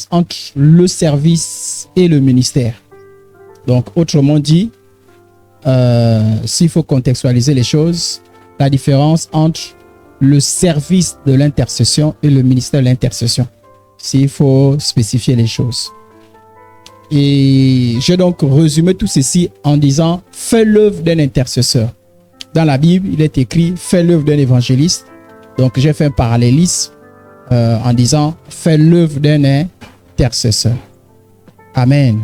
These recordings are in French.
différence entre le service et le ministère. Donc, autrement dit, s'il faut contextualiser les choses, la différence entre le service de l'intercession et le ministère de l'intercession, s'il faut spécifier les choses. Et j'ai donc résumé tout ceci en disant « Fais l'œuvre d'un intercesseur ». Dans la Bible, il est écrit « Fais l'œuvre d'un évangéliste ». Donc, j'ai fait un parallélisme en disant « Fais l'œuvre d'un intercesseur ». Amen.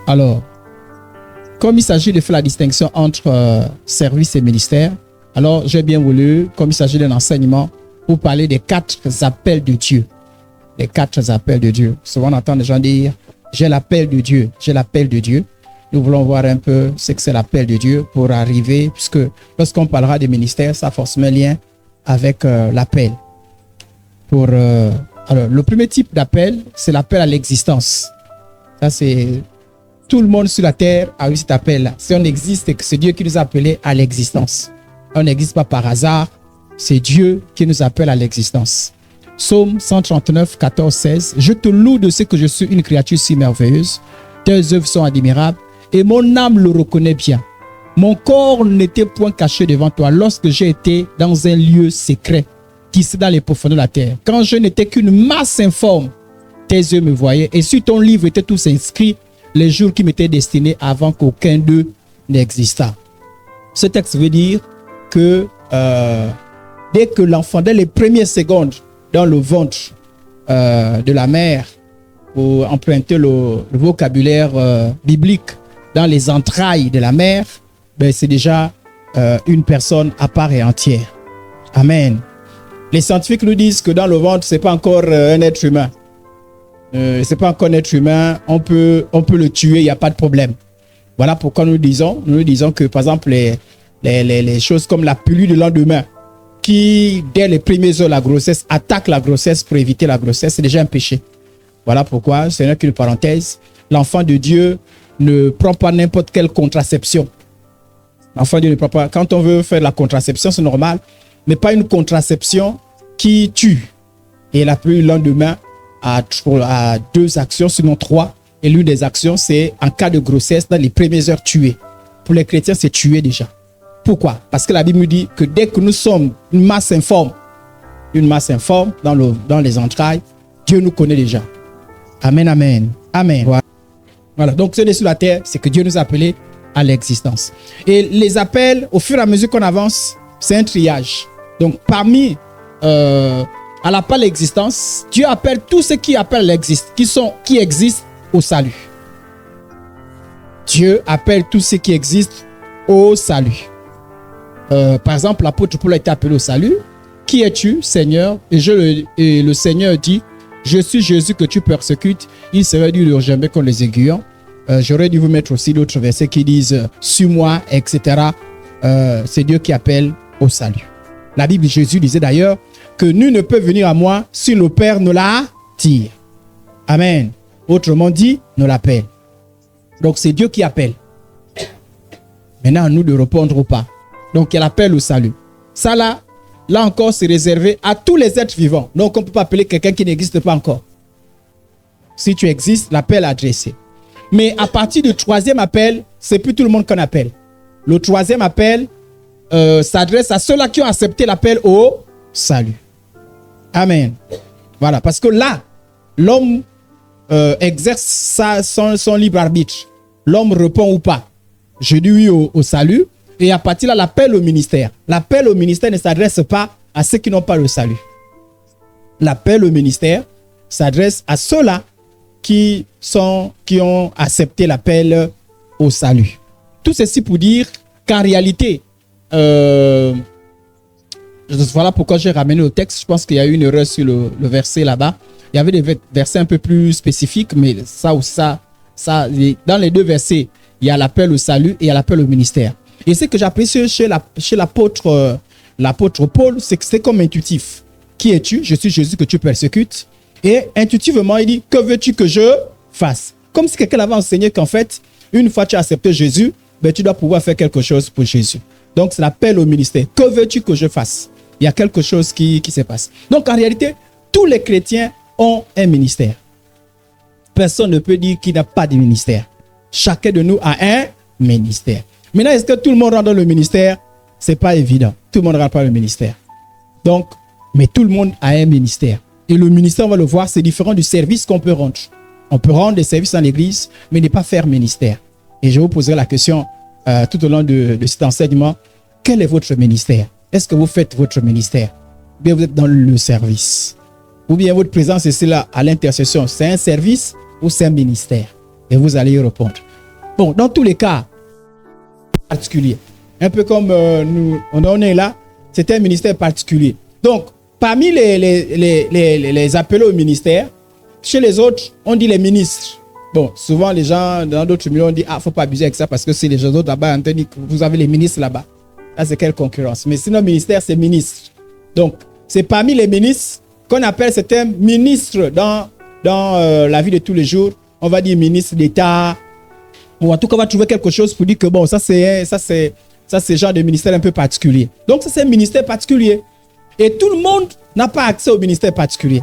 Alors, comme il s'agit de faire la distinction entre service et ministère, alors j'ai bien voulu, comme il s'agit d'un enseignement, vous parler des 4 appels de Dieu. Les 4 appels de Dieu. Souvent on entend des gens dire « J'ai l'appel de Dieu, j'ai l'appel de Dieu ». Nous voulons voir un peu ce que c'est l'appel de Dieu pour arriver, puisque lorsqu'on parlera des ministères, ça a forcément un lien avec l'appel. Alors, le premier type d'appel, c'est l'appel à l'existence. Ça, c'est tout le monde sur la terre a eu cet appel-là. Si on existe, c'est que c'est Dieu qui nous a appelés à l'existence. On n'existe pas par hasard, c'est Dieu qui nous appelle à l'existence. Psaume 139, 14, 16. Je te loue de ce que je suis une créature si merveilleuse. Tes œuvres sont admirables et mon âme le reconnaît bien. Mon corps n'était point caché devant toi lorsque j'ai été dans un lieu secret, tissé dans les profondeurs de la terre. Quand je n'étais qu'une masse informe, tes yeux me voyaient et sur ton livre étaient tous inscrits les jours qui m'étaient destinés avant qu'aucun d'eux n'existât. Ce texte veut dire que dès que l'enfant, dès les premières secondes dans le ventre de la mère, pour emprunter le vocabulaire biblique, dans les entrailles de la mère, ben c'est déjà une personne à part et entière. Amen. Les scientifiques nous disent que dans le ventre, ce n'est pas encore un être humain. C'est pas encore un être humain, on peut le tuer, il n'y a pas de problème. Voilà pourquoi nous disons que par exemple les choses comme la pilule du lendemain, qui dès les premières heures de la grossesse attaque la grossesse pour éviter la grossesse, c'est déjà un péché. Voilà pourquoi, c'est une parenthèse, l'enfant de Dieu ne prend pas n'importe quelle contraception. L'enfant de Dieu ne prend pas, quand on veut faire la contraception, c'est normal, mais pas une contraception qui tue. Et la pilule du lendemain à 2 actions, sinon 3. Et l'une des actions, c'est en cas de grossesse, dans les premières heures, tuer. Pour les chrétiens, c'est tuer déjà. Pourquoi? Parce que la Bible nous dit que dès que nous sommes une masse informe dans les entrailles, Dieu nous connaît déjà. Amen, amen, amen. Voilà. Donc, ce qui est sur la terre, c'est que Dieu nous a appelés à l'existence. Et les appels, au fur et à mesure qu'on avance, c'est un triage. Donc, parmi à l'appel à l'existence, Dieu appelle tous ceux qui appellent qui existent au salut. Dieu appelle tous ceux qui existent au salut. Par exemple, l'apôtre Paul a été appelé au salut. Qui es-tu, Seigneur? Et le Seigneur dit, je suis Jésus que tu persécutes. Il serait dû de jamais qu'on les aiguillons. J'aurais dû vous mettre aussi d'autres versets qui disent, suis-moi, etc. C'est Dieu qui appelle au salut. La Bible, Jésus disait d'ailleurs que nul ne peut venir à moi si le Père ne l'attire. Amen. Autrement dit, ne l'appelle. Donc, c'est Dieu qui appelle. Maintenant, à nous de répondre ou pas. Donc, il appelle au salut. Ça, là encore, c'est réservé à tous les êtres vivants. Donc, on ne peut pas appeler quelqu'un qui n'existe pas encore. Si tu existes, l'appel est adressé. Mais à partir du 3e appel, c'est plus tout le monde qu'on appelle. Le 3e appel s'adresse à ceux-là qui ont accepté l'appel au salut. Amen. Voilà, parce que là, l'homme exerce son libre arbitre. L'homme répond ou pas. Je dis oui au salut. Et à partir de là, l'appel au ministère. L'appel au ministère ne s'adresse pas à ceux qui n'ont pas le salut. L'appel au ministère s'adresse à ceux-là qui ont accepté l'appel au salut. Tout ceci pour dire qu'en réalité, voilà pourquoi j'ai ramené au texte. Je pense qu'il y a eu une erreur sur le verset là-bas. Il y avait des versets un peu plus spécifiques, mais dans les 2 versets, il y a l'appel au salut et il y a l'appel au ministère. Et ce que j'apprécie chez l'apôtre Paul, c'est que c'est comme intuitif. Qui es-tu? Je suis Jésus que tu persécutes. Et intuitivement, il dit, que veux-tu que je fasse? Comme si quelqu'un avait enseigné qu'en fait, une fois que tu as accepté Jésus, ben, tu dois pouvoir faire quelque chose pour Jésus. Donc, c'est l'appel au ministère. Que veux-tu que je fasse? Il y a quelque chose qui se passe. Donc, en réalité, tous les chrétiens ont un ministère. Personne ne peut dire qu'il n'a pas de ministère. Chacun de nous a un ministère. Maintenant, est-ce que tout le monde rentre dans le ministère? Ce n'est pas évident. Tout le monde ne rentre pas dans le ministère. Donc, mais tout le monde a un ministère. Et le ministère, on va le voir, c'est différent du service qu'on peut rendre. On peut rendre des services dans l'église, mais ne pas faire ministère. Et je vous poserai la question tout au long de cet enseignement. Quel est votre ministère? Est-ce que vous faites votre ministère? Ou bien vous êtes dans le service? Ou bien votre présence est là à l'intercession? C'est un service ou c'est un ministère? Et vous allez y répondre. Bon, dans tous les cas particuliers, un peu comme on est là, c'est un ministère particulier. Donc, parmi les appelés au ministère, chez les autres, on dit les ministres. Bon, souvent les gens dans d'autres milieux, on dit, ah, faut pas abuser avec ça parce que c'est les gens autres là-bas, vous avez les ministres là-bas. Là, c'est quelle concurrence? Mais sinon, ministère, c'est ministre. Donc, c'est parmi les ministres qu'on appelle certains ministres dans la vie de tous les jours. On va dire ministre d'État. Ou en tout cas, on va trouver quelque chose pour dire que bon, ça c'est genre de ministère un peu particulier. Donc, ça c'est un ministère particulier. Et tout le monde n'a pas accès au ministère particulier.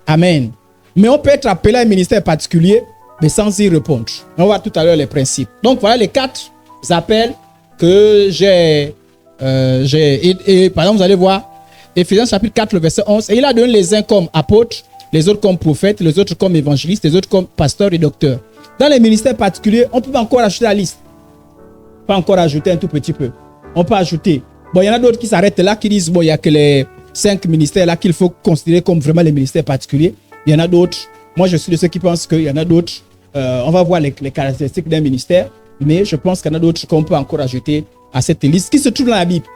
Amen. Mais on peut être appelé à un ministère particulier, mais sans y répondre. On va voir tout à l'heure les principes. Donc, voilà les 4 appels que j'ai. Et par exemple, vous allez voir, Éphésiens chapitre 4, le verset 11. Et il a donné les uns comme apôtres, les autres comme prophètes, les autres comme évangélistes, les autres comme pasteurs et docteurs. Dans les ministères particuliers, on peut encore ajouter la liste. Pas encore ajouter un tout petit peu. On peut ajouter. Bon, il y en a d'autres qui s'arrêtent là, qui disent, bon, il n'y a que les 5 ministères là qu'il faut considérer comme vraiment les ministères particuliers. Il y en a d'autres. Moi, je suis de ceux qui pensent qu'il y en a d'autres. On va voir les caractéristiques d'un ministère. Mais je pense qu'il y en a d'autres qu'on peut encore ajouter à cette liste qui se trouve dans la Bible.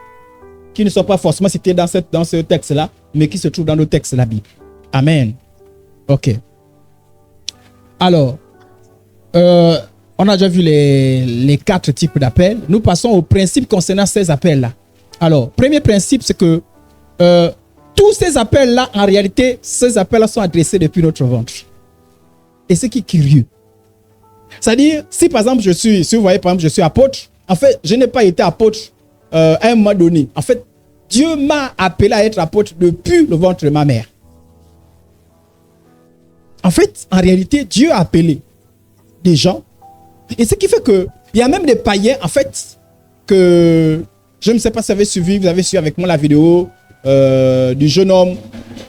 Qui ne sont pas forcément cités dans ce texte-là, mais qui se trouvent dans nos textes de la Bible. Amen. Ok. Alors, on a déjà vu les 4 types d'appels. Nous passons au principe concernant ces appels-là. Alors, premier principe, c'est que tous ces appels-là, en réalité, ces appels-là sont adressés depuis notre ventre. Et ce qui est curieux. C'est-à-dire, si par exemple, si vous voyez, par exemple, je suis apôtre, en fait, je n'ai pas été apôtre à un moment donné. En fait, Dieu m'a appelé à être apôtre depuis le ventre de ma mère. En fait, en réalité, Dieu a appelé des gens. Et ce qui fait que il y a même des païens, en fait, que je ne sais pas si vous avez suivi avec moi la vidéo du jeune homme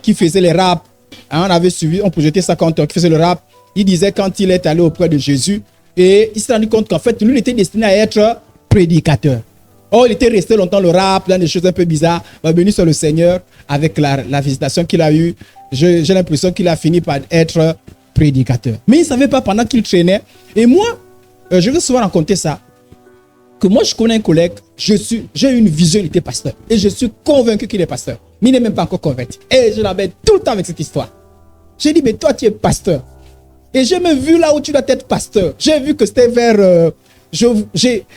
qui faisait les raps. Hein, on avait suivi, on peut jeter ça quand qui faisait le rap. Il disait quand il est allé auprès de Jésus et il s'est rendu compte qu'en fait, lui, il était destiné à être prédicateur. Oh, il était resté longtemps le rap, dans des choses un peu bizarres. Béni soit le Seigneur avec la visitation qu'il a eue. J'ai l'impression qu'il a fini par être prédicateur. Mais il ne savait pas pendant qu'il traînait. Et moi, je vais souvent raconter ça. Que moi, je connais un collègue, j'ai une vision, il était pasteur. Et je suis convaincu qu'il est pasteur. Mais il n'est même pas encore converti. Et je l'embête tout le temps avec cette histoire. J'ai dit, mais toi, tu es pasteur. Et j'ai même vu là où tu dois être pasteur. J'ai vu que c'était vers...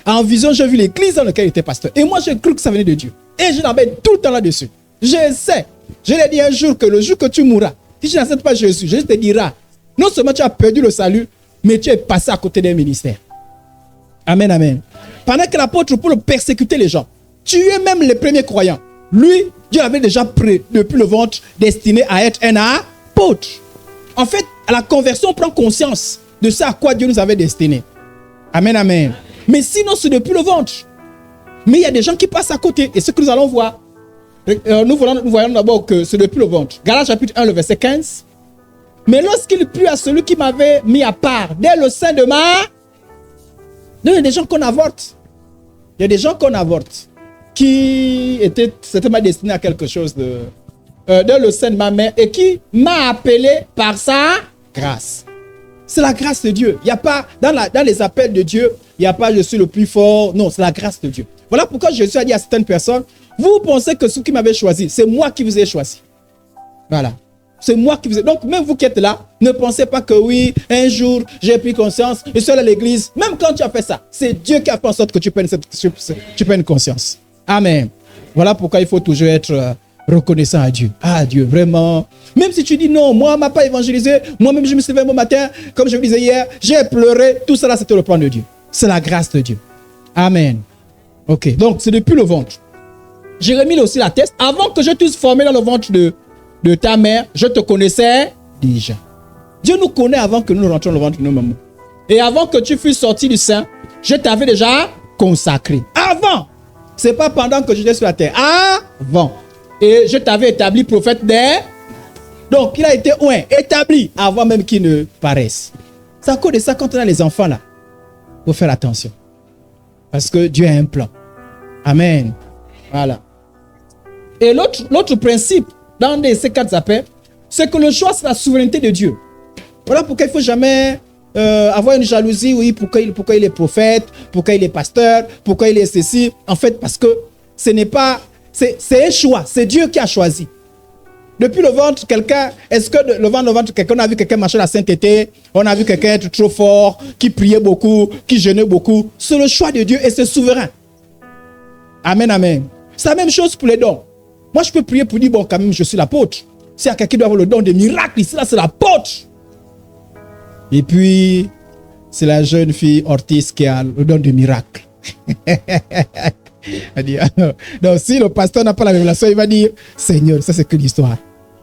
en vision, j'ai vu l'église dans laquelle il était pasteur. Et moi, j'ai cru que ça venait de Dieu. Et je l'embête tout le temps là-dessus. Je sais. Je l'ai dit un jour que le jour que tu mourras, si tu n'acceptes pas Jésus, Jésus te dira, non seulement tu as perdu le salut, mais tu es passé à côté d'un ministère. Amen, amen. Pendant que l'apôtre Paul persécutait les gens, tuait même les premiers croyants. Lui, Dieu l'avait déjà pris depuis le ventre, destiné à être un apôtre. En fait, à la conversion, on prend conscience de ce à quoi Dieu nous avait destiné. Amen, amen. Mais sinon, c'est depuis le ventre. Mais il y a des gens qui passent à côté. Et ce que nous allons voir, nous voyons d'abord que c'est depuis le ventre. Galates chapitre 1, le verset 15. Mais lorsqu'il plut à celui qui m'avait mis à part, dès le sein de ma... Il y a des gens qu'on avorte. Il y a des gens qu'on avorte qui étaient certainement destinés à quelque chose dans le sein de ma mère et qui m'a appelé par sa grâce. C'est la grâce de Dieu. Il n'y a pas, dans les appels de Dieu, il n'y a pas je suis le plus fort. Non, c'est la grâce de Dieu. Voilà pourquoi Jésus a dit à certaines personnes, vous pensez que ceux qui m'avaient choisi, c'est moi qui vous ai choisi. Voilà. C'est moi qui vous ai... Donc, même vous qui êtes là, ne pensez pas que oui, un jour, j'ai pris conscience, je suis allé à l'église. Même quand tu as fait ça, c'est Dieu qui a fait en sorte que tu prennes conscience. Amen. Voilà pourquoi il faut toujours être reconnaissant à Dieu. Ah, Dieu, vraiment. Même si tu dis non, moi, on ne m'a pas évangélisé. Moi-même, je me suis levé un matin, comme je vous disais hier, j'ai pleuré. Tout cela, c'était le plan de Dieu. C'est la grâce de Dieu. Amen. Ok, donc c'est depuis le ventre. Jérémie aussi l'atteste. Avant que je t'eusse formé dans le ventre de ta mère, je te connaissais déjà. Dieu nous connaît avant que nous rentrions dans le ventre de nos mamans. Et avant que tu fusses sorti du sein, je t'avais déjà consacré. Avant. Ce n'est pas pendant que j'étais sur la terre. Avant. Et je t'avais établi prophète des... Donc, il a été établi avant même qu'il ne paraisse. C'est à cause de ça, quand on a les enfants là, il faut faire attention. Parce que Dieu a un plan. Amen. Voilà. Et l'autre principe dans ces 4 appels, c'est que le choix, c'est la souveraineté de Dieu. Voilà pourquoi il ne faut jamais avoir une jalousie, oui, pourquoi il est prophète, pourquoi il est pasteur, pourquoi il est ceci. En fait, parce que ce n'est pas... C'est un choix, c'est Dieu qui a choisi. Depuis le ventre, quelqu'un, est-ce que le ventre, quelqu'un, on a vu quelqu'un marcher la sainteté, on a vu quelqu'un être trop fort, qui priait beaucoup, qui jeûnait beaucoup. C'est le choix de Dieu et c'est souverain. Amen, amen. C'est la même chose pour les dons. Moi, je peux prier pour dire, bon, quand même, je suis l'apôtre. S'il y a quelqu'un qui doit avoir le don de miracle, ici, là, c'est l'apôtre. Et puis, c'est la jeune fille Ortiz qui a le don de miracle. Donc, si le pasteur n'a pas la révélation, il va dire, Seigneur, ça c'est que l'histoire.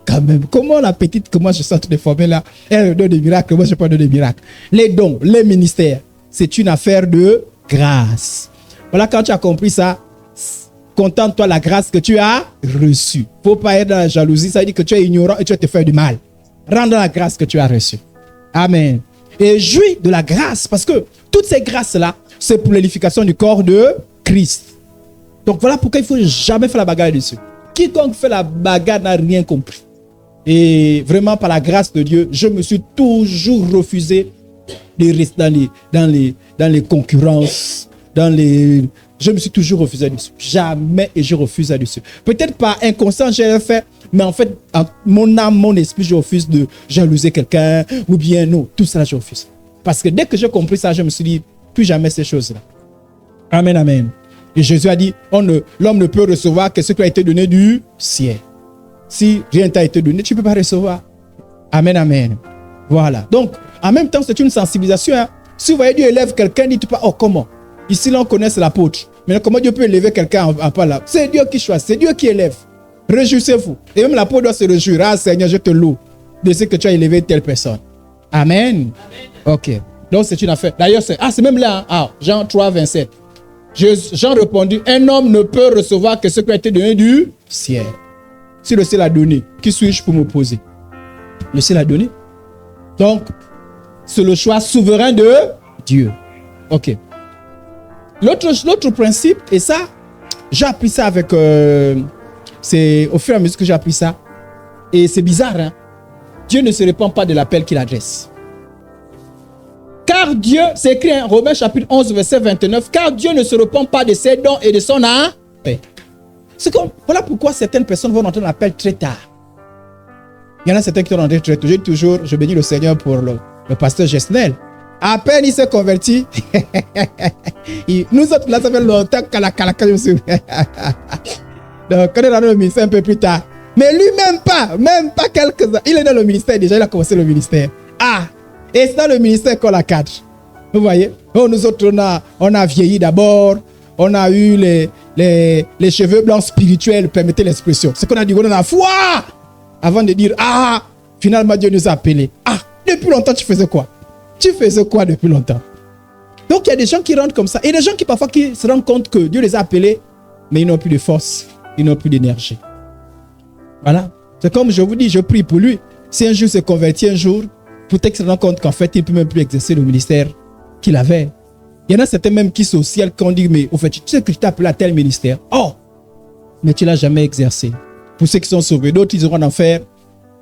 Quand même, comment la petite que moi je suis en train de former là, elle a le don de miracle, moi je n'ai pas le don de miracle. Les dons, les ministères, c'est une affaire de grâce. Voilà, quand tu as compris ça, contente-toi la grâce que tu as reçue. Il ne faut pas être dans la jalousie, ça veut dire que tu es ignorant et tu vas te faire du mal. Rends la grâce que tu as reçue. Amen. Et jouis de la grâce, parce que toutes ces grâces-là, c'est pour l'édification du corps de Christ. Donc voilà pourquoi il ne faut jamais faire la bagarre dessus. Quiconque fait la bagarre n'a rien compris. Et vraiment, par la grâce de Dieu, je me suis toujours refusé de rester dans les concurrences, je me suis toujours refusé dessus. Jamais et je refuse là-dessus. Peut-être par inconscient, j'ai fait, mais en fait, mon âme, mon esprit, je refuse de jalouser quelqu'un, ou bien non, tout ça, je refuse. Parce que dès que j'ai compris ça, je me suis dit, plus jamais ces choses-là. Amen, amen. Et Jésus a dit, l'homme ne peut recevoir que ce qui a été donné du ciel. Si rien t'a été donné, tu ne peux pas recevoir. Amen, amen. Voilà. Donc, en même temps, c'est une sensibilisation. Hein. Si vous voyez Dieu élève quelqu'un, dites pas, oh, comment? Ici, là, on connaît l'apôtre. Mais comment Dieu peut élever quelqu'un en pas là? C'est Dieu qui choisit, c'est Dieu qui élève. Réjouissez-vous. Et même l'apôtre doit se réjouir. Ah, Seigneur, je te loue de ce que tu as élevé telle personne. Amen. Ok. Donc, c'est une affaire. D'ailleurs, c'est même là. Hein. Jean 3, 27. Jean répondit, un homme ne peut recevoir que ce qui a été donné du ciel. Si le ciel a donné, qui suis-je pour m'opposer? Le ciel a donné. Donc, c'est le choix souverain de Dieu. Ok. L'autre principe, et ça, j'ai appris ça avec... c'est au fur et à mesure que j'ai appris ça. Et c'est bizarre, hein? Dieu ne se répand pas de l'appel qu'il adresse. Car Dieu, c'est écrit en Romains chapitre 11, verset 29, car Dieu ne se repent pas de ses dons et de son appel. C'est comme, voilà pourquoi certaines personnes vont entrer dans l'appel très tard. Il y en a certains qui vont entrer très tôt. Je bénis le Seigneur pour le pasteur Gesnel. À peine il s'est converti. Nous autres, là, ça fait longtemps que je suis. Donc, quand on est dans le ministère un peu plus tard. Mais lui, même pas quelques ans. Il est dans le ministère déjà, il a commencé le ministère. Et c'est dans le ministère qu'on la cadre. Vous voyez? Oh, nous autres, on a vieilli d'abord. On a eu les cheveux blancs spirituels, permettez l'expression. C'est qu'on a dit, on a la foi. Avant de dire, finalement Dieu nous a appelés. Depuis longtemps, tu faisais quoi? Tu faisais quoi depuis longtemps? Donc, il y a des gens qui rentrent comme ça. Et des gens qui parfois qui se rendent compte que Dieu les a appelés, mais ils n'ont plus de force, ils n'ont plus d'énergie. Voilà. C'est comme je vous dis, je prie pour lui. Si un jour il s'est converti un jour, peut-être qu'il se rend compte qu'en fait, il ne peut même plus exercer le ministère qu'il avait. Il y en a certains même qui sont au ciel qui ont dit, mais au fait, tu sais que tu t'es appelé à tel ministère. Oh! Mais tu ne l'as jamais exercé. Pour ceux qui sont sauvés, d'autres, ils auront en enfer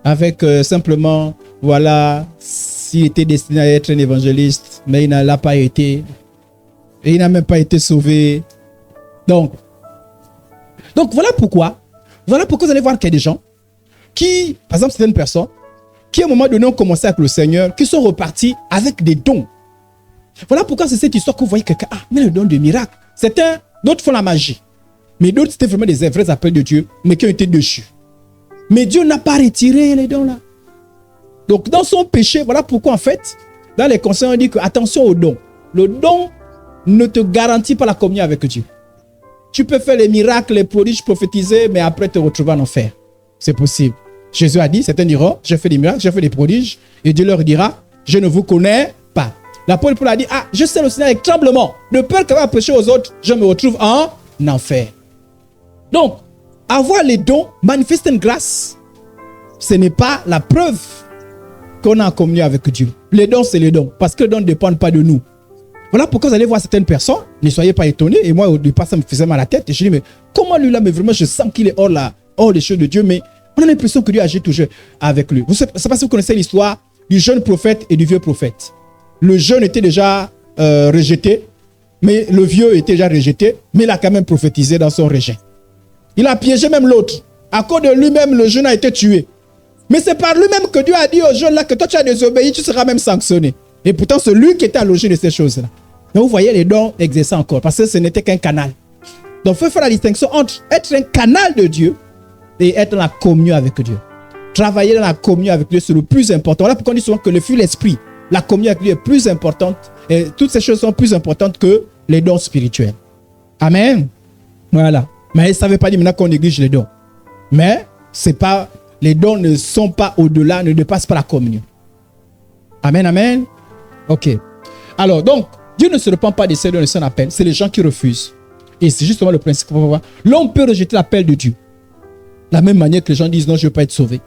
avec simplement, voilà, s'il était destiné à être un évangéliste, mais il n'a l'a pas été. Et il n'a même pas été sauvé. Donc voilà pourquoi vous allez voir qu'il y a des gens qui, par exemple, certaines personnes, qui à un moment donné ont commencé avec le Seigneur, qui sont repartis avec des dons. Voilà pourquoi c'est cette histoire que vous voyez quelqu'un, mais le don de miracle. Certains, d'autres font la magie. Mais d'autres, c'était vraiment des vrais appels de Dieu, mais qui ont été déchus. Mais Dieu n'a pas retiré les dons là. Donc, dans son péché, voilà pourquoi en fait, dans les conseils, on dit que attention au don. Le don ne te garantit pas la communion avec Dieu. Tu peux faire les miracles, les prodiges, prophétiser, mais après te retrouver en enfer. C'est possible. Jésus a dit, certains diront, j'ai fait des miracles, j'ai fait des prodiges. Et Dieu leur dira, je ne vous connais pas. L'apôtre Paul a dit, ah, je sais le Seigneur avec tremblement. De peur qu'avant de prêcher aux autres, je me retrouve en enfer. Donc, avoir les dons, manifester une grâce, ce n'est pas la preuve qu'on a en communion avec Dieu. Les dons, c'est les dons. Parce que les dons ne dépendent pas de nous. Voilà pourquoi vous allez voir certaines personnes, ne soyez pas étonnés. Et moi, au départ, ça me faisait mal à la tête. Et je dis, mais comment lui là, mais vraiment, je sens qu'il est hors des choses de Dieu. Mais on a l'impression que Dieu agit toujours avec lui. C'est parce que vous connaissez l'histoire du jeune prophète et du vieux prophète. Le jeune était déjà rejeté, mais le vieux était déjà rejeté, mais il a quand même prophétisé dans son rejet. Il a piégé même l'autre. À cause de lui-même, le jeune a été tué. Mais c'est par lui-même que Dieu a dit au jeune là que toi tu as désobéi, tu seras même sanctionné. Et pourtant, c'est lui qui était à l'origine de ces choses-là. Mais vous voyez les dons exercés encore, parce que ce n'était qu'un canal. Donc, il faut faire la distinction entre être un canal de Dieu et être dans la communion avec Dieu. Travailler dans la communion avec Dieu, c'est le plus important. Voilà pourquoi on dit souvent que le fruit de l'esprit, la communion avec Dieu est plus importante. Et toutes ces choses sont plus importantes que les dons spirituels. Amen. Voilà. Mais ça ne veut pas dire maintenant qu'on néglige les dons. Mais c'est pas, les dons ne sont pas au-delà, ne dépassent pas la communion. Amen, amen. Ok. Alors, donc, Dieu ne se repent pas de ces dons de son appel. C'est les gens qui refusent. Et c'est justement le principe qu'on va voir. L'homme peut rejeter l'appel de Dieu. De la même manière que les gens disent non, je ne veux pas être sauvé.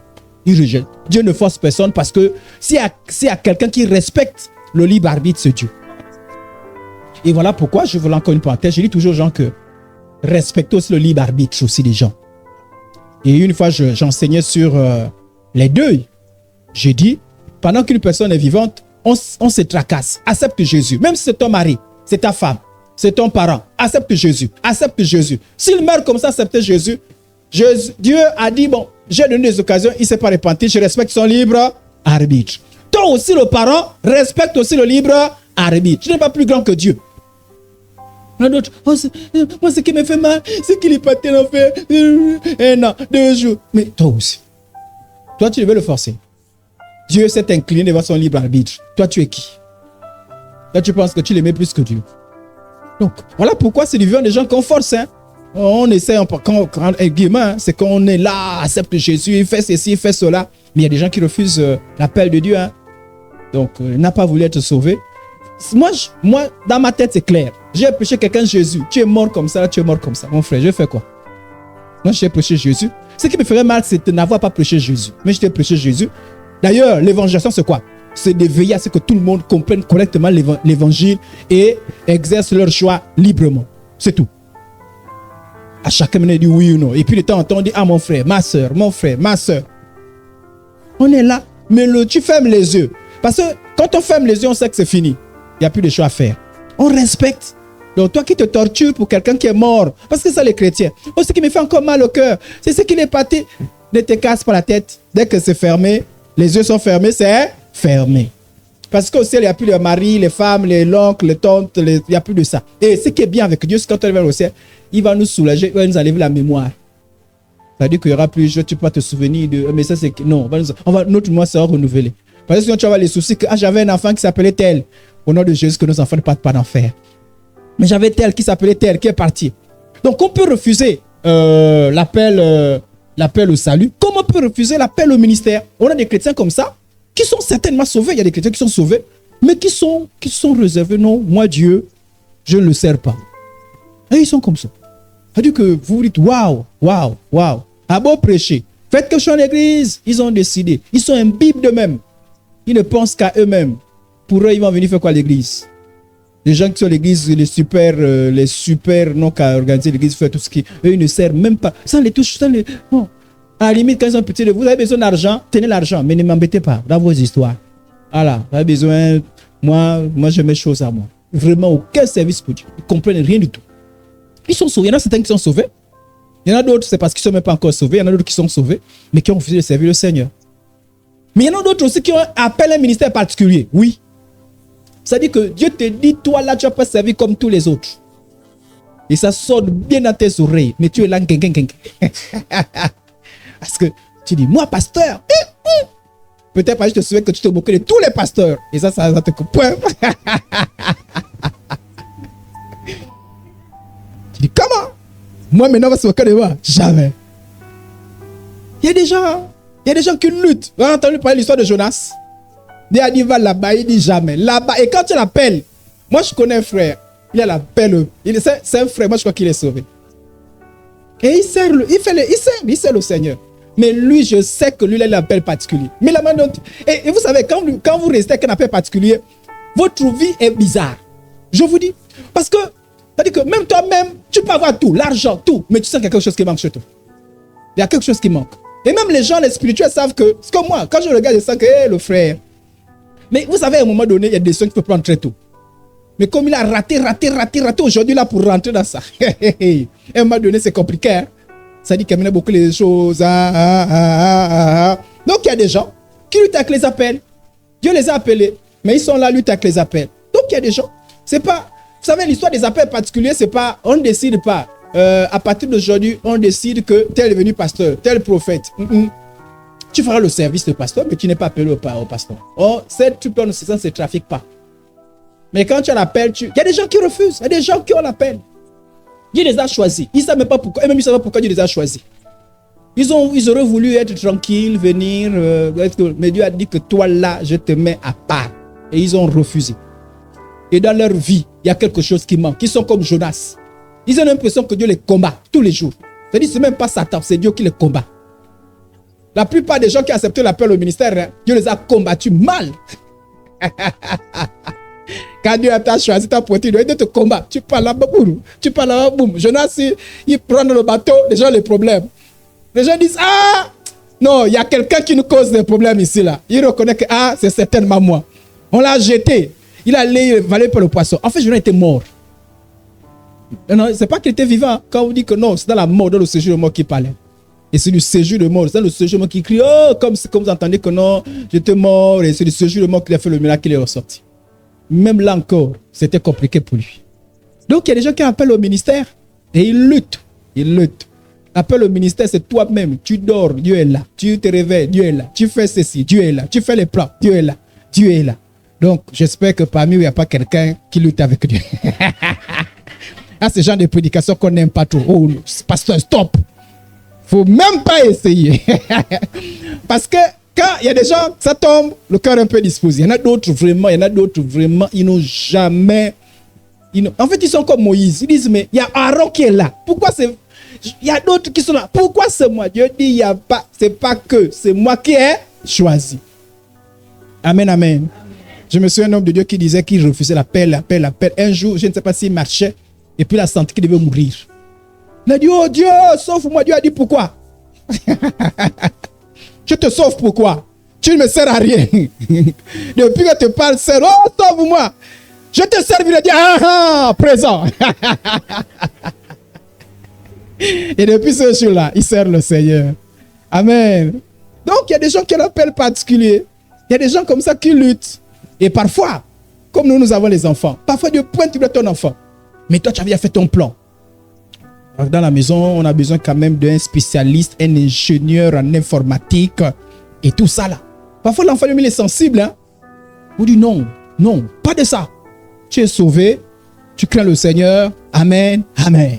Ils rejettent. Dieu ne force personne parce que s'il y a quelqu'un qui respecte le libre arbitre, c'est Dieu. Et voilà pourquoi, je voulais encore une parenthèse, je dis toujours aux gens que respectez aussi le libre arbitre aussi des gens. Et une fois, j'enseignais sur les deuils. J'ai dit, pendant qu'une personne est vivante, on se tracasse. Accepte Jésus. Même si c'est ton mari, c'est ta femme, c'est ton parent. Accepte Jésus. Accepte Jésus. S'il meurt comme ça, accepte Jésus. Dieu a dit, bon, j'ai donné des occasions, il ne s'est pas repenti, je respecte son libre arbitre. Toi aussi, le parent, respecte aussi le libre arbitre. Tu n'es pas plus grand que Dieu. D'autres, oh, moi, ce qui me fait mal, c'est qu'il est parti en enfer 1 an, 2 jours. Mais toi aussi. Toi, tu devais le forcer. Dieu s'est incliné devant son libre arbitre. Toi, tu es qui? Toi, tu penses que tu l'aimais plus que Dieu. Donc, voilà pourquoi c'est du vivant des gens qu'on force. Hein. On essaie, c'est qu'on est là, accepte Jésus, il fait ceci, il fait cela. Mais il y a des gens qui refusent l'appel de Dieu. Hein. Donc, il n'a pas voulu être sauvé. Moi, dans ma tête, c'est clair. J'ai prêché quelqu'un Jésus. Tu es mort comme ça, tu es mort comme ça. Mon frère, je fais quoi? Moi, j'ai prêché Jésus. Ce qui me ferait mal, c'est de n'avoir pas prêché Jésus. Mais je t'ai prêché Jésus. D'ailleurs, l'évangélisation, c'est quoi? C'est de veiller à ce que tout le monde comprenne correctement l'évangile et exerce leur choix librement. C'est tout. À chacun, on dit oui ou non. Et puis, de temps en temps, on dit, ah, mon frère, ma soeur, mon frère, ma soeur. On est là. Mais tu fermes les yeux. Parce que quand on ferme les yeux, on sait que c'est fini. Il n'y a plus de choix à faire. On respecte. Donc, toi qui te tortures pour quelqu'un qui est mort, parce que ça, les chrétiens. Oh, ce qui me fait encore mal au cœur, c'est ce qu'il est parti. Ne te casse pas la tête. Dès que c'est fermé, les yeux sont fermés, c'est fermé. Parce qu'au ciel, il n'y a plus les maris, les femmes, les oncles, les tantes, il n'y a plus de ça. Et ce qui est bien avec Dieu, c'est quand on va au ciel, il va nous soulager, il va nous enlever la mémoire. Ça veut dire qu'il n'y aura plus, tu peux pas te souvenir de. Mais ça, c'est que. Non, notre mémoire sera renouvelée. Parce que sinon, tu vas avoir les soucis que j'avais un enfant qui s'appelait tel. Au nom de Jésus, que nos enfants ne partent pas d'enfer. Mais j'avais tel qui s'appelait tel, qui est parti. Donc, on peut refuser l'appel au salut. Comme on peut refuser l'appel au ministère. On a des chrétiens comme ça, qui sont certainement sauvés. Il y a des chrétiens qui sont sauvés, mais qui sont réservés. Non, moi, Dieu, je ne le sers pas. Et ils sont comme ça. C'est-à-dire que vous vous dites, waouh, waouh, waouh. À beau prêcher. Faites quelque chose en l'église. Ils ont décidé. Ils sont imbibes d'eux-mêmes. Ils ne pensent qu'à eux-mêmes. Pour eux, ils vont venir faire quoi à l'église? Les gens qui sont à l'église, les super non qu'à organiser l'église, faire tout ce qui. Eux, ils ne servent même pas. Ça les touche. Non. À la limite, quand ils ont pitié de vous, vous avez besoin d'argent, tenez l'argent, mais ne m'embêtez pas dans vos histoires. Voilà, vous avez besoin. Moi, je mets choses à moi. Vraiment, aucun service pour Dieu. Ils ne comprennent rien du tout. Ils sont sauvés. Il y en a certains qui sont sauvés. Il y en a d'autres, c'est parce qu'ils ne sont même pas encore sauvés. Il y en a d'autres qui sont sauvés, mais qui ont refusé de servir le Seigneur. Mais il y en a d'autres aussi qui ont appelé un ministère particulier. Oui. Ça dit que Dieu te dit, toi là, tu vas pas servir comme tous les autres. Et ça sonne bien dans tes oreilles. Mais tu es là, parce que tu dis, moi, pasteur. Peut-être parce que je te souviens que tu te moquais de tous les pasteurs. Et ça te coupe. Tu dis, comment? Moi, maintenant, on va se moquer de moi. Jamais. Il y a des gens, Il y a des gens qui luttent. Vous avez entendu parler de l'histoire de Jonas? Il va là-bas, il dit jamais. Là-bas, et quand tu l'appelles, moi je connais un frère, il a l'appel, c'est un frère, moi je crois qu'il est sauvé. Et il sert le Seigneur. Mais lui, je sais que lui, il a l'appel particulier. Mais la main et vous savez, quand vous restez avec un appel particulier, votre vie est bizarre. Je vous dis. Parce que, c'est-à-dire que même toi-même, tu peux avoir tout, l'argent, tout, mais tu sens quelque chose qui manque chez toi. Il y a quelque chose qui manque. Et même les gens, les spirituels savent que, c'est comme moi, quand je regarde, je sens que, le frère. Mais vous savez, à un moment donné, il y a des décisions qu'il faut prendre très tôt. Mais comme il a raté aujourd'hui, là, pour rentrer dans ça. À un moment donné, c'est compliqué. Hein? Ça dit qu'il y a beaucoup de choses. Donc, il y a des gens qui luttent avec les appels. Dieu les a appelés, mais ils sont là, luttent avec les appels. Donc, il y a des gens. C'est pas. Vous savez, l'histoire des appels particuliers, c'est pas. On ne décide pas. À partir d'aujourd'hui, on décide que tel est devenu pasteur, tel prophète. Tu feras le service de pasteur, mais tu n'es pas appelé au pasteur. Oh, tu peux ça ne se trafique pas. Mais quand tu as l'appel, il y a des gens qui refusent. Il y a des gens qui ont l'appel. Dieu les a choisis. Ils ne savent même pas pourquoi. Et même ils ne savent pas pourquoi Dieu les a choisis. Ils auraient voulu être tranquilles, venir. Mais Dieu a dit que toi là, je te mets à part. Et ils ont refusé. Et dans leur vie, il y a quelque chose qui manque. Ils sont comme Jonas. Ils ont l'impression que Dieu les combat tous les jours. C'est-à-dire que ce n'est même pas Satan, c'est Dieu qui les combat. La plupart des gens qui ont accepté l'appel au ministère, hein, Dieu les a combattus mal. Quand Dieu t'a choisi ta poitrine, il doit te combattre. Tu parles là-bas, boum. Tu parles là-bas, boum. Jonas, il prend le bateau, les gens ont les problèmes. Les gens disent, ah, non, il y a quelqu'un qui nous cause des problèmes ici, là. Il reconnaît que, ah, c'est certainement moi. On l'a jeté. Il allait valer pour le poisson. En fait, Jonas était mort. Non, c'est pas qu'il était vivant. Quand on dit que non, c'est dans la mort, dans le séjour de mort qu'il parlait. Et c'est du séjour de mort. C'est dans le séjour de mort qui crie, oh, comme vous entendez que non, j'étais mort. Et c'est du séjour de mort qu'il a fait le miracle qu'il est ressorti. Même là encore, c'était compliqué pour lui. Donc, il y a des gens qui appellent au ministère et ils luttent. Ils luttent. L'appel au ministère, c'est toi-même. Tu dors, Dieu est là. Tu te réveilles, Dieu est là. Tu fais ceci, Dieu est là. Tu fais les plans, Dieu est là. Dieu est là. Donc, j'espère que parmi eux, il n'y a pas quelqu'un qui lutte avec Dieu. Ah, ce genre de prédication qu'on n'aime pas trop. Oh, pasteur, stop. Faut même pas essayer. Parce que quand il y a des gens, ça tombe, le cœur un peu disposé. Il y en a d'autres vraiment, ils n'ont jamais. En fait, ils sont comme Moïse. Ils disent, mais il y a Aaron qui est là. Pourquoi c'est. Il y a d'autres qui sont là. Pourquoi c'est moi? Dieu dit, il y a pas. C'est pas que. C'est moi qui ai choisi. Amen, amen. Je me souviens d'un homme de Dieu qui disait qu'il refusait l'appel. Un jour, je ne sais pas s'il marchait. Et puis il a senti qu'il devait mourir. Il a dit, oh Dieu, sauve-moi. Dieu a dit, pourquoi? Je te sauve pourquoi? Tu ne me sers à rien. Depuis que je te parle, sers, oh, sauve-moi. Je te sers, il a dit, ah, présent. Et depuis ce jour-là, il sert le Seigneur. Amen. Donc, il y a des gens qui ont un appel particulier. Il y a des gens comme ça qui luttent. Et parfois, comme nous avons les enfants, parfois Dieu pointe ton enfant. Mais toi, tu avais fait ton plan. Alors, dans la maison, on a besoin quand même d'un spécialiste, un ingénieur en informatique et tout ça là. Parfois, l'enfant lui est sensible. Hein? On dit non, non, pas de ça. Tu es sauvé, tu crains le Seigneur. Amen, amen.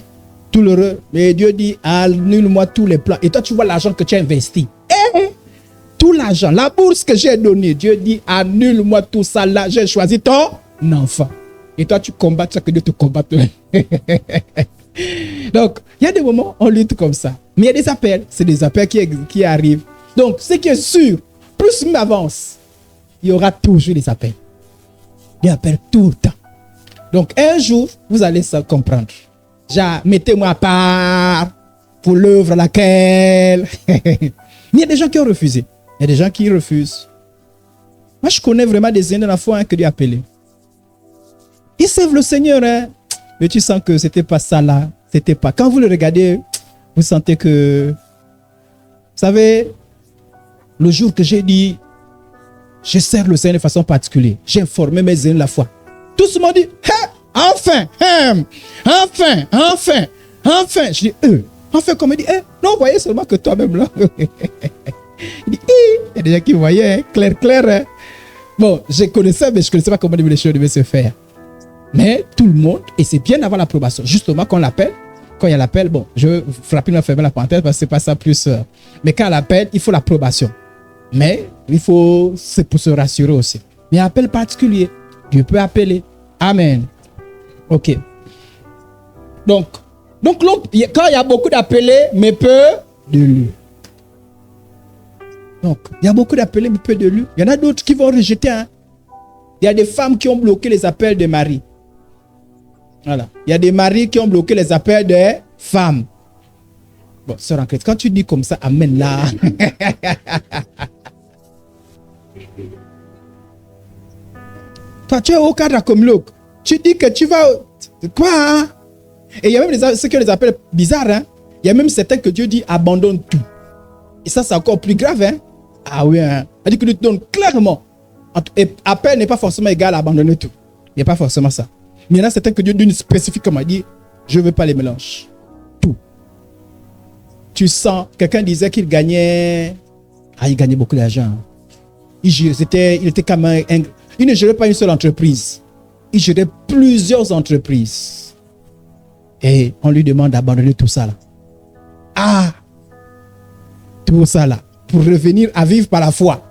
Tout l'heureux. Mais Dieu dit, annule-moi tous les plans. Et toi, tu vois l'argent que tu as investi. Tout l'argent, la bourse que j'ai donnée, Dieu dit, annule-moi tout ça là. J'ai choisi ton enfant. Et toi, tu combats ça que Dieu te combatte. Donc, il y a des moments, on lutte comme ça. Mais il y a des appels. C'est des appels qui arrivent. Donc, ce qui est sûr, plus on avance, il y aura toujours des appels. Des appels tout le temps. Donc, un jour, vous allez ça comprendre. Genre, mettez-moi à part pour l'œuvre à laquelle... Mais il y a des gens qui ont refusé. Il y a des gens qui refusent. Moi, je connais vraiment des aînés de la foi que Dieu a appelés. Ils servent le Seigneur, hein. Mais tu sens que c'était pas ça là. C'était pas. Quand vous le regardez, vous sentez que... Vous savez, le jour que j'ai dit, je sers le Seigneur de façon particulière, j'ai informé mes aînés de la foi. Tous m'ont dit, enfin. Je dis, enfin, comme il dit, non, voyez seulement que toi-même là. Il dit, il y a des gens qui voyaient, clair. Hein. Bon, je connaissais, mais je ne connaissais pas comment les choses devaient se faire. Mais tout le monde, et c'est bien avant l'approbation, justement qu'on l'appelle, Quand il y a l'appel, bon, je vais rapidement fermer la parenthèse parce que c'est pas ça plus. Mais quand il y a l'appel, il faut l'approbation. Mais il faut, c'est pour se rassurer aussi. Mais appel particulier, Dieu peut appeler. Amen. Ok. Donc quand il y a beaucoup d'appelés, mais peu de lui. Donc, il y a beaucoup d'appelés, mais peu de lui. Il y en a d'autres qui vont rejeter. Hein. Il y a des femmes qui ont bloqué les appels des maris. Voilà. Il y a des maris qui ont bloqué les appels des femmes. Bon, sœur en Christ, quand tu dis comme ça, amen là. Toi, tu es au cadre comme l'autre. Tu dis que tu vas. Quoi hein? Et il y a même ceux qui les appellent bizarres. Hein? Il y a même certains que Dieu dit abandonne tout. Et ça, c'est encore plus grave. Hein? Ah oui. Hein? C'est-à-dire que Dieu te donne clairement. Et appel n'est pas forcément égal à abandonner tout. Il n'y a pas forcément ça. Mais il y en a certains que Dieu donne spécifiquement. Il dit je ne veux pas les mélanges. Tout. Tu sens. Quelqu'un disait qu'il gagnait. Ah, il gagnait beaucoup d'argent. Il était comme il ne gérait pas une seule entreprise. Il gérait plusieurs entreprises. Et on lui demande d'abandonner tout ça là. Ah! Tout ça là. Pour revenir à vivre par la foi.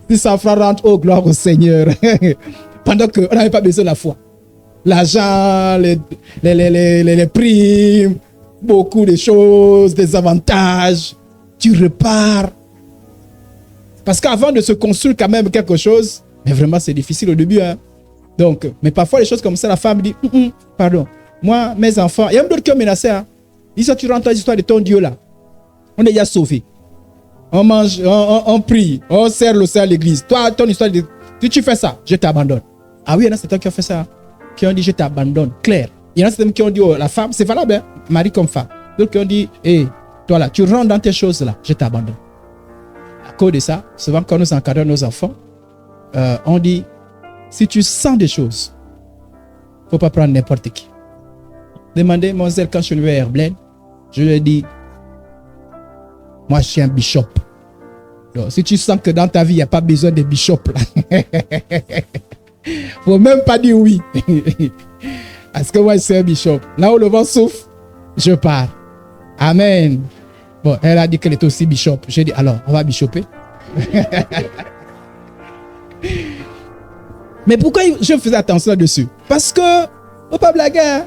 Si ça fera rendre au gloire au Seigneur. Pendant qu'on n'avait pas besoin de la foi. L'argent, les primes, beaucoup de choses, des avantages. Tu repars. Parce qu'avant de se construire quand même quelque chose, mais vraiment c'est difficile au début. Hein. Donc, mais parfois les choses comme ça, la femme dit, pardon, moi, mes enfants, il y a même d'autres qui ont menacé. Hein. Ils disent, tu rentres dans l'histoire de ton Dieu là. On est déjà sauvé. On mange, on prie, on sert le sein à l'église. Toi, ton histoire, si tu fais ça, je t'abandonne. Ah oui, il y en a certains qui ont fait ça. Hein. Qui ont dit, je t'abandonne. Clair. Il y en a certains qui ont dit, oh, la femme, c'est valable, hein? Mari comme femme. D'autres qui ont dit, hé, toi là, tu rentres dans tes choses là, je t'abandonne. À cause de ça, souvent quand nous encadrons nos enfants, on dit, si tu sens des choses, il ne faut pas prendre n'importe qui. Demandez, mademoiselle, quand je suis venu à Airblend, je lui ai dit, moi je suis un bishop. Donc, si tu sens que dans ta vie, il n'y a pas besoin de bishop, il ne faut même pas dire oui. Parce que moi je suis un bishop. Là où le vent souffle, je pars. Amen. Bon, elle a dit qu'elle était aussi bishop. J'ai dit, alors, on va bishoper. Mais pourquoi je faisais attention là-dessus? Parce que, on ne peut pas blaguer. Hein?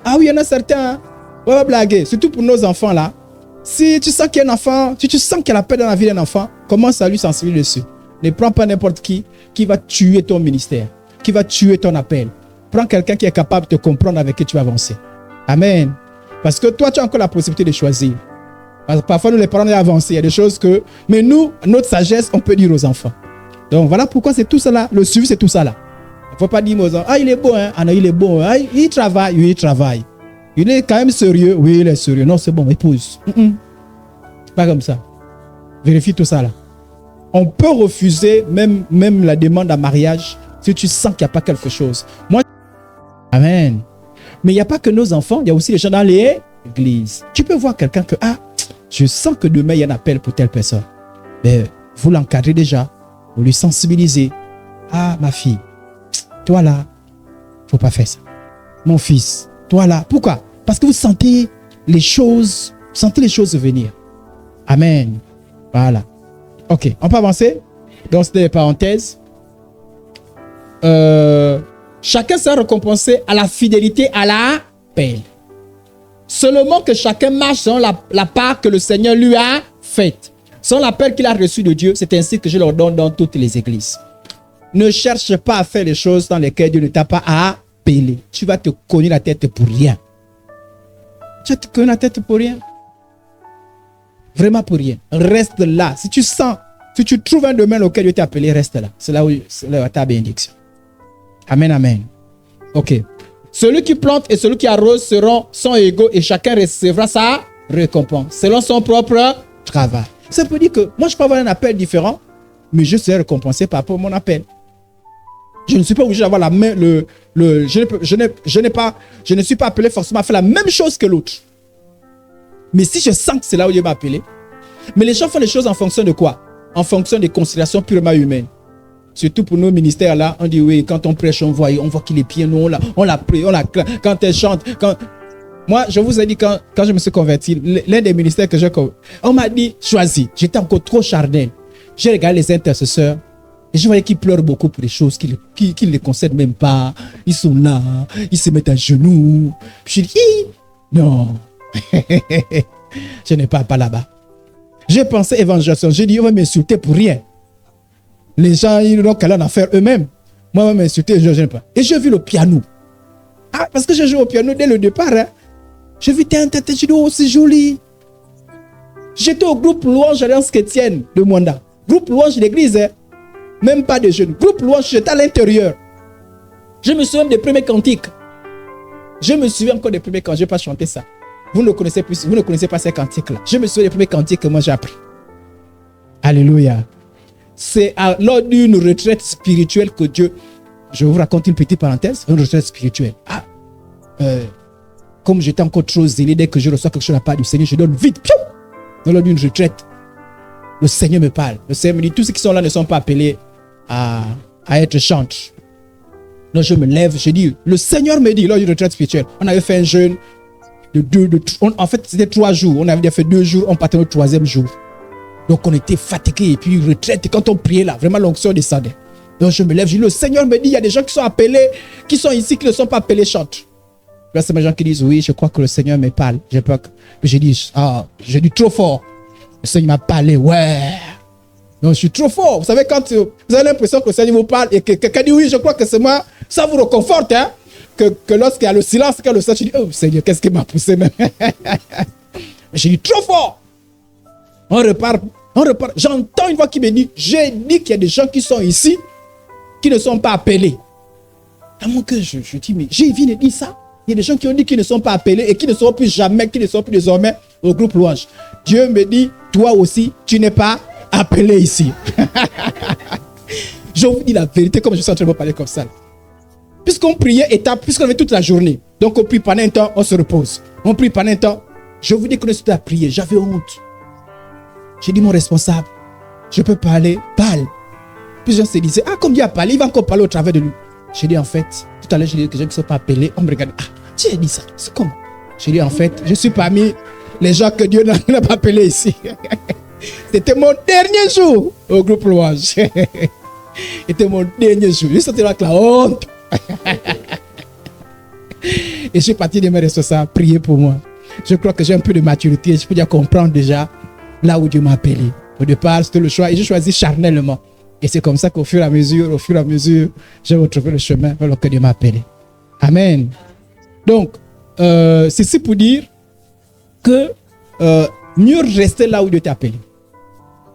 Ah oui, il y en a certains. Hein? On va blaguer. Surtout pour nos enfants là. Si tu sens qu'il y a un enfant, si tu sens qu'il y a la paix dans la vie d'un enfant, commence à lui sensibiliser dessus. Ne prends pas n'importe qui va tuer ton ministère, qui va tuer ton appel. Prends quelqu'un qui est capable de te comprendre, avec qui tu vas avancer. Amen. Parce que toi, tu as encore la possibilité de choisir. Parfois, nous, les parents, on est avancés. Il y a des choses que... Mais nous, notre sagesse, on peut dire aux enfants. Donc, voilà pourquoi c'est tout ça là. Le suivi, c'est tout ça là. Il ne faut pas dire aux enfants, ah, il est bon, hein. Ah non, il est bon. Ah, il travaille. Oui, il travaille. Il est quand même sérieux. Oui, il est sérieux. Non, c'est bon, épouse. Pas comme ça. Vérifie tout ça là. On peut refuser même la demande en mariage si tu sens qu'il n'y a pas quelque chose. Moi, amen. Mais il n'y a pas que nos enfants, il y a aussi les gens dans l'église. Tu peux voir quelqu'un que, ah, je sens que demain il y a un appel pour telle personne. Mais vous l'encadrez déjà, vous lui sensibilisez. Ah, ma fille, toi là, il ne faut pas faire ça. Mon fils, toi là, pourquoi? Parce que vous sentez les choses venir. Amen. Voilà. Ok, on peut avancer? Donc, c'était les parenthèses. Chacun sera récompensé à la fidélité à l'appel. Seulement que chacun marche selon la part que le Seigneur lui a faite. Selon l'appel qu'il a reçu de Dieu, c'est ainsi que je leur donne dans toutes les églises. Ne cherche pas à faire les choses dans lesquelles Dieu ne t'a pas appelé. Tu vas te cogner la tête pour rien. Tu vas te cogner la tête pour rien. Vraiment pour rien. Reste là. Si tu sens, si tu trouves un domaine auquel Dieu t'a appelé, reste là. C'est là où ta bénédiction. Amen, amen. Ok. Celui qui plante et celui qui arrose sont égaux et chacun recevra sa récompense selon son propre travail. Ça peut dire que moi, je peux avoir un appel différent, mais je serai récompensé par rapport à mon appel. Je ne suis pas obligé d'avoir la même... Je ne suis pas appelé forcément à faire la même chose que l'autre. Mais si je sens que c'est là où Dieu m'a appelé, mais les gens font les choses en fonction de quoi? En fonction des considérations purement humaines. surtout pour nos ministères là, on dit oui, quand on prêche, on voit qu'il est pieds, nous, on l'a pris, quand elle chante, Moi, je vous ai dit, quand je me suis converti, l'un des ministères que j'ai converti, on m'a dit, choisis. J'étais encore trop charnel. J'ai regardé les intercesseurs et je voyais qu'ils pleurent beaucoup pour des choses qu'ils ne les concèdent même pas. Ils sont là, ils se mettent à genoux. Puis je dis, non, je n'ai pas là-bas. J'ai pensé évangélisation. J'ai dit, on va m'insulter pour rien. Les gens, ils n'ont qu'à en faire eux-mêmes. Moi, on va m'insulter, je n'aime pas. Et j'ai vu le piano. Ah, parce que j'ai joué au piano dès le départ. Hein. J'ai vu tête, j'ai dit, oh, c'est joli. J'étais au groupe Louange Alliance Chrétienne de Mwanda. Groupe Louange de l'église, hein. Même pas de jeunes. Groupe Louange, j'étais à l'intérieur. Je me souviens des premiers cantiques. Je me souviens encore des premiers cantiques. Je n'ai pas chanté ça. Vous ne connaissez pas ces cantiques-là. Je me souviens des premiers cantiques que moi j'ai appris. Alléluia. C'est lors d'une retraite spirituelle que Dieu... Je vous raconte une petite parenthèse. Une retraite spirituelle. Comme j'étais encore trop zélé, dès que je reçois quelque chose de la part du Seigneur, je donne vite. Piou, lors d'une retraite, le Seigneur me parle. Le Seigneur me dit, tous ceux qui sont là ne sont pas appelés à être chantres. Donc je me lève, je dis, le Seigneur me dit, lors d'une retraite spirituelle, on avait fait un jeûne en fait, c'était 3 jours. On avait fait 2 jours, on partait au 3e jour. Donc on était fatigué. Et puis retraite, et quand on priait là, vraiment l'onction descendait. Donc je me lève, je dis, le Seigneur me dit, il y a des gens qui sont appelés, qui sont ici, qui ne sont pas appelés chantres. Là, c'est des gens qui disent, oui, je crois que le Seigneur me parle. J'ai peur que... J'ai dit, trop fort. Le Seigneur m'a parlé, ouais. Donc je suis trop fort. Vous savez, quand vous avez l'impression que le Seigneur vous parle et que quelqu'un dit, oui, je crois que c'est moi, ça vous réconforte, hein. Que lorsqu'il y a le silence, quand le Seigneur dit, oh Seigneur, qu'est-ce qui m'a poussé même. J'ai dit, trop fort. On repart. J'entends une voix qui me dit, j'ai dit qu'il y a des gens qui sont ici, qui ne sont pas appelés. Dans mon cœur, je dis, mais j'ai vu dire ça. Il y a des gens qui ont dit qu'ils ne sont pas appelés et qui ne seront plus jamais, qui ne seront plus désormais au groupe Louange. Dieu me dit, toi aussi, tu n'es pas appelé ici. Je vous dis la vérité, comme je suis en train de vous parler comme ça. Puisqu'on priait puisqu'on avait toute la journée. Donc on prie pendant un temps, on se repose. On prie pendant un temps. Je vous dis qu'on est à prier. J'avais honte. J'ai dit, mon responsable, je peux parler, parle. Puis les gens se disaient, comme Dieu a parlé, il va encore parler au travers de lui. J'ai dit, en fait, tout à l'heure, j'ai dit que les gens qui ne sont pas appelés, on me regarde. Tu as dit ça, c'est comment? J'ai dit, en fait, je suis parmi les gens que Dieu n'a pas appelés ici. C'était mon dernier jour au groupe Louange. C'était mon dernier jour. Je sentais avec la honte. Et je suis parti de mes responsables prier pour moi. Je crois que j'ai un peu de maturité. Je peux déjà comprendre déjà là où Dieu m'a appelé. Au départ, c'était le choix et j'ai choisi charnellement. Et c'est comme ça qu'au fur et à mesure, j'ai retrouvé le chemin vers lequel Dieu m'a appelé. Amen. Donc, ceci pour dire que mieux rester là où Dieu t'a appelé.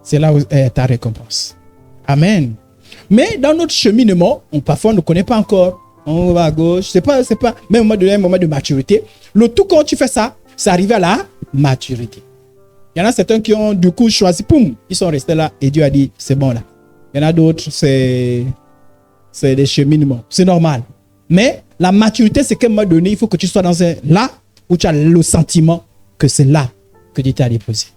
C'est là où est ta récompense. Amen. Mais dans notre cheminement, parfois on ne connaît pas encore. On va à gauche. C'est pas, même un moment de maturité. Le tout quand tu fais ça, c'est arrivé à la maturité. Il y en a certains qui ont du coup choisi, poum, ils sont restés là et Dieu a dit, c'est bon là. Il y en a d'autres, c'est des cheminements. C'est normal. Mais la maturité, c'est qu'à un moment donné, il faut que tu sois dans là où tu as le sentiment que c'est là que Dieu t'a déposé.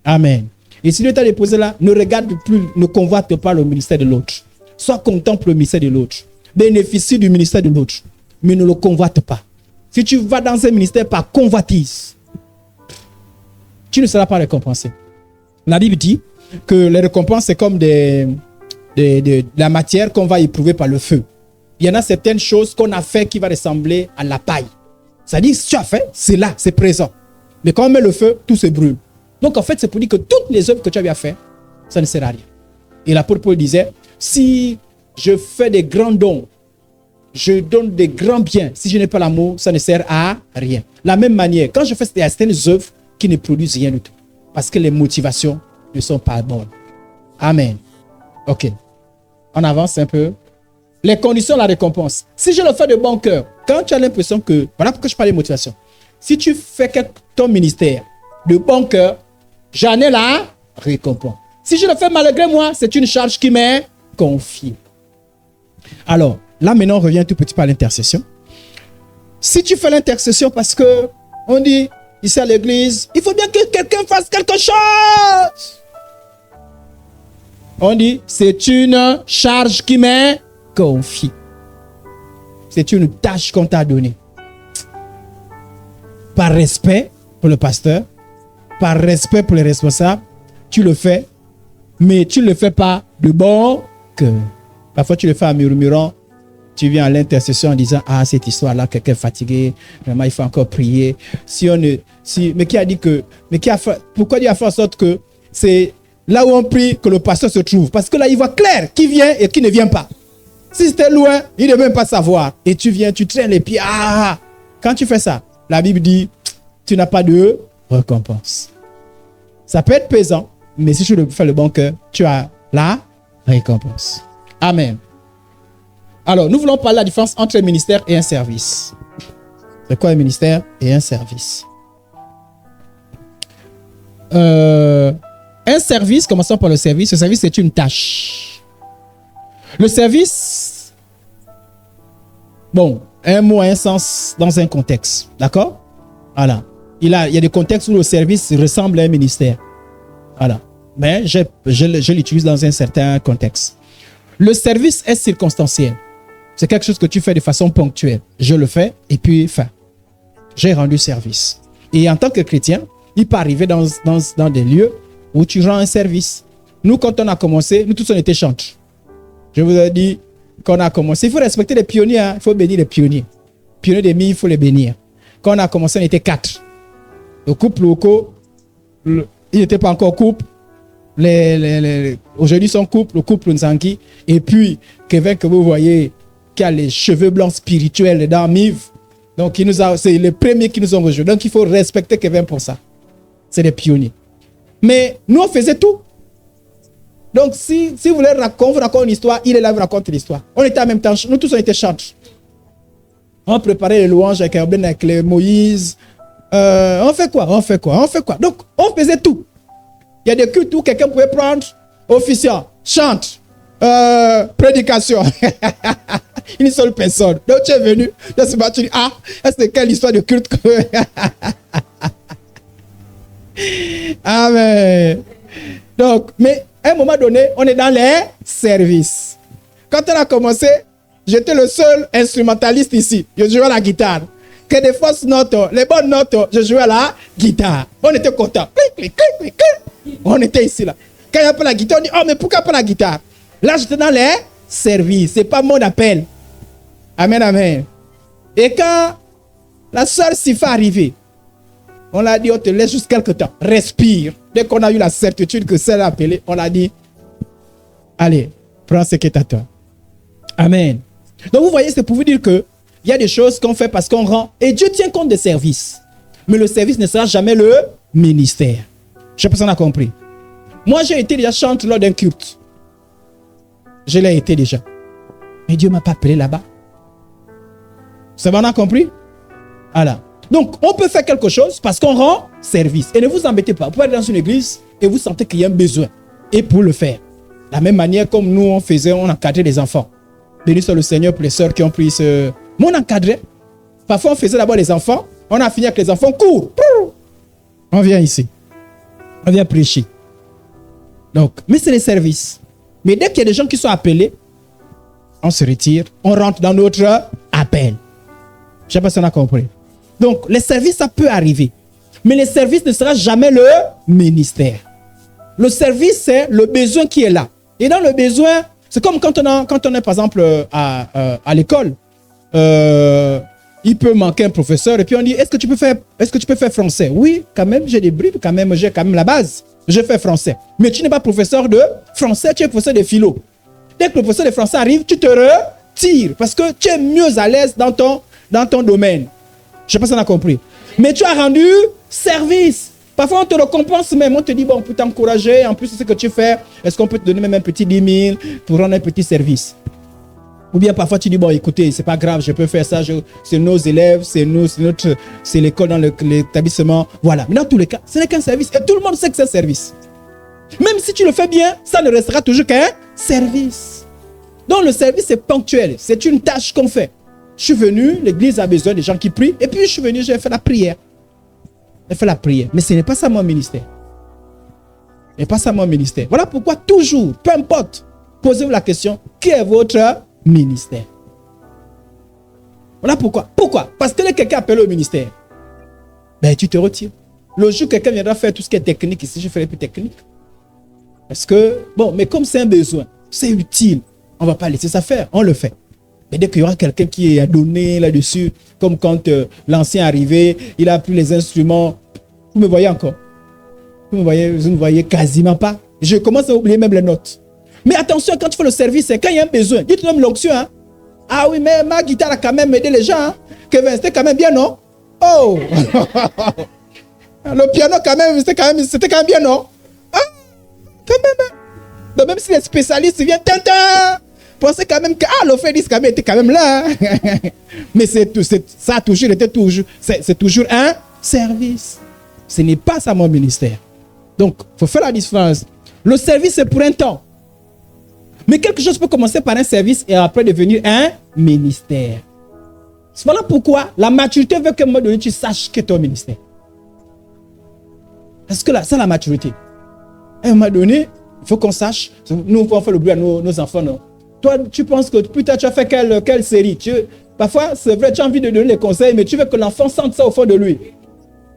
Amen. Et si Dieu t'a déposé là, ne regarde plus, ne convoite pas le ministère de l'autre. Sois contemple le ministère de l'autre. Bénéficie du ministère de l'autre. Mais ne le convoite pas. Si tu vas dans un ministère par convoitise, tu ne seras pas récompensé. La Bible dit que les récompenses, c'est comme de la matière qu'on va éprouver par le feu. Il y en a certaines choses qu'on a fait qui va ressembler à la paille. C'est-à-dire, si tu as fait, c'est là, c'est présent. Mais quand on met le feu, tout se brûle. Donc en fait, c'est pour dire que toutes les œuvres que tu avais fait, ça ne sert à rien. Et l'apôtre Paul disait, si je fais des grands dons, je donne des grands biens, si je n'ai pas l'amour, ça ne sert à rien. De la même manière, quand je fais certaines œuvres qui ne produisent rien du tout, parce que les motivations ne sont pas bonnes. Amen. Ok. On avance un peu. Les conditions de la récompense. Si je le fais de bon cœur, quand tu as l'impression que... Voilà pourquoi je parle de motivation. Si tu fais ton ministère de bon cœur, j'en ai la récompense. Si je le fais malgré moi, c'est une charge qui m'est confiée. Alors, là maintenant, on revient un tout petit peu à l'intercession. Si tu fais l'intercession parce que on dit, ici à l'église, il faut bien que quelqu'un fasse quelque chose. On dit, c'est une charge qui m'est confiée. C'est une tâche qu'on t'a donnée. Par respect pour le pasteur, par respect pour les responsables, tu le fais, mais tu ne le fais pas de bon cœur. Parfois, tu le fais en murmurant. Tu viens à l'intercession en disant, ah, cette histoire-là, quelqu'un est fatigué, vraiment, il faut encore prier. Mais qui a dit que, pourquoi Dieu a fait en sorte que c'est là où on prie que le pasteur se trouve? Parce que là, il voit clair qui vient et qui ne vient pas. Si c'était loin, il ne veut même pas savoir. Et tu viens, tu traînes les pieds. Ah, quand tu fais ça, la Bible dit, tu n'as pas de récompense. Ça peut être pesant, mais si tu le fais le bon cœur, tu as la récompense. Amen. Alors, nous voulons parler de la différence entre un ministère et un service. C'est quoi un ministère et un service? Un service, commençons par le service. Le service, c'est une tâche. Le service, bon, un mot a un sens dans un contexte. D'accord? Voilà. Il y a des contextes où le service ressemble à un ministère. Voilà. Mais je l'utilise dans un certain contexte. Le service est circonstanciel. C'est quelque chose que tu fais de façon ponctuelle. Je le fais et puis, enfin, j'ai rendu service. Et en tant que chrétien, il peut arriver dans des lieux où tu rends un service. Nous, quand on a commencé, nous tous, on était chantres. Je vous ai dit qu'on a commencé. Il faut respecter les pionniers. Hein. Il faut bénir les pionniers. Pionniers des milles, il faut les bénir. Quand on a commencé, on était 4. Le couple locaux, il n'était pas encore couple. Aujourd'hui, son couple, le couple Nzangi. Et puis, Kevin, que vous voyez, qui a les cheveux blancs spirituels dans Miv. Donc, c'est les premiers qui nous ont rejoints. Donc, il faut respecter Kevin pour ça. C'est des pionniers. Mais nous, on faisait tout. Donc, si vous voulez raconter une histoire, il est là, vous raconte l'histoire. On était en même temps, nous tous, on était chantres. On préparait les louanges avec Herben, avec les Moïse. On fait quoi? Donc, on faisait tout. Il y a des cultes où quelqu'un pouvait prendre officiant, chante, prédication. Une seule personne. Donc, tu es venu, tu as battu, ah, c'est quelle histoire de culte que... Amen. Donc, mais à un moment donné, on est dans les services. Quand on a commencé, j'étais le seul instrumentaliste ici. Je jouais à la guitare. Que des fausses notes, les bonnes notes, je jouais à la guitare. On était contents. On était ici là. Quand il n'y a pas la guitare, on dit, oh, mais pourquoi pas la guitare? Là, j'étais dans les services. Ce n'est pas mon appel. Amen, amen. Et quand la sœur Sifa est arrivée, on l'a dit, on te laisse juste quelques temps. Respire. Dès qu'on a eu la certitude que c'est appelé, on a dit, allez, prends ce qui est à toi. Amen. Donc vous voyez, c'est pour vous dire que il y a des choses qu'on fait parce qu'on rend. Et Dieu tient compte des services. Mais le service ne sera jamais le ministère. Je sais pas si on a compris. Moi, j'ai été déjà chanteur lors d'un culte. Je l'ai été déjà. Mais Dieu ne m'a pas appelé là-bas. Ça va, on a compris? Voilà. Donc, on peut faire quelque chose parce qu'on rend service. Et ne vous embêtez pas. Vous pouvez aller dans une église et vous sentez qu'il y a un besoin. Et pour le faire. De la même manière comme nous, on encadrait les enfants. Béni soit le Seigneur pour les sœurs qui ont pris ce... Mais on encadrait. Parfois, on faisait d'abord les enfants. On a fini avec les enfants. Cours. On vient ici. On vient prêcher. Donc, mais c'est les services. Mais dès qu'il y a des gens qui sont appelés, on se retire. On rentre dans notre appel. Je ne sais pas si on a compris. Donc, les services, ça peut arriver. Mais les services ne sera jamais le ministère. Le service, c'est le besoin qui est là. Et dans le besoin, c'est comme quand on est, par exemple, à l'école. Il peut manquer un professeur et puis on dit, est-ce que tu peux faire français? Oui, quand même, j'ai des bribes, j'ai quand même la base. Je fais français. Mais tu n'es pas professeur de français, tu es professeur de philo. Dès que le professeur de français arrive, tu te retires parce que tu es mieux à l'aise dans ton domaine. Je ne sais pas si on a compris. Mais tu as rendu service. Parfois, on te récompense même. On te dit, bon, on peut t'encourager. En plus de ce que tu fais, est-ce qu'on peut te donner même un petit 10 000 pour rendre un petit service? Ou bien parfois, tu dis, bon, écoutez, c'est pas grave, je peux faire ça. C'est nos élèves, c'est l'école dans l'établissement. Voilà. Mais dans tous les cas, ce n'est qu'un service. Et tout le monde sait que c'est un service. Même si tu le fais bien, ça ne restera toujours qu'un service. Donc, le service est ponctuel. C'est une tâche qu'on fait. Je suis venu, l'église a besoin des gens qui prient. Et puis, je suis venu, j'ai fait la prière. J'ai fait la prière. Mais ce n'est pas ça mon ministère. Et pas ça mon ministère. Voilà pourquoi toujours, peu importe, posez-vous la question, qui est votre ministère? Voilà pourquoi. Pourquoi? Parce que quelqu'un appelé au ministère. Ben, tu te retires. Le jour où quelqu'un viendra faire tout ce qui est technique ici, je ferai plus technique. Parce que, bon, mais comme c'est un besoin, c'est utile, on ne va pas laisser ça faire, on le fait. Mais dès qu'il y aura quelqu'un qui a donné là-dessus, comme quand l'ancien est arrivé, il a pris les instruments. Vous me voyez encore? Vous ne me voyez quasiment pas. Je commence à oublier même les notes. Mais attention, quand tu fais le service, quand il y a un besoin, dis-tu même l'onction. Hein? Ah oui, mais ma guitare a quand même aidé les gens. Hein? Kevin, c'était quand même bien, non? Oh! Le piano, quand même, c'était quand même bien, non? Ah, quand même. Donc, même si les spécialistes viennent, pensez quand même que le Félix quand même était quand même là. Hein? Mais ça a toujours été c'est toujours un service. Ce n'est pas ça mon ministère. Donc, il faut faire la différence. Le service, c'est pour un temps. Mais quelque chose peut commencer par un service et après devenir un ministère. Voilà pourquoi la maturité veut qu'à un moment donné, tu saches que ton ministère. Parce que là, c'est la maturité. À un moment donné, il faut qu'on sache. Nous, on fait le bruit à nos enfants, non? Toi, tu penses que putain, tu as fait quelle série? Parfois, c'est vrai, tu as envie de donner les conseils, mais tu veux que l'enfant sente ça au fond de lui.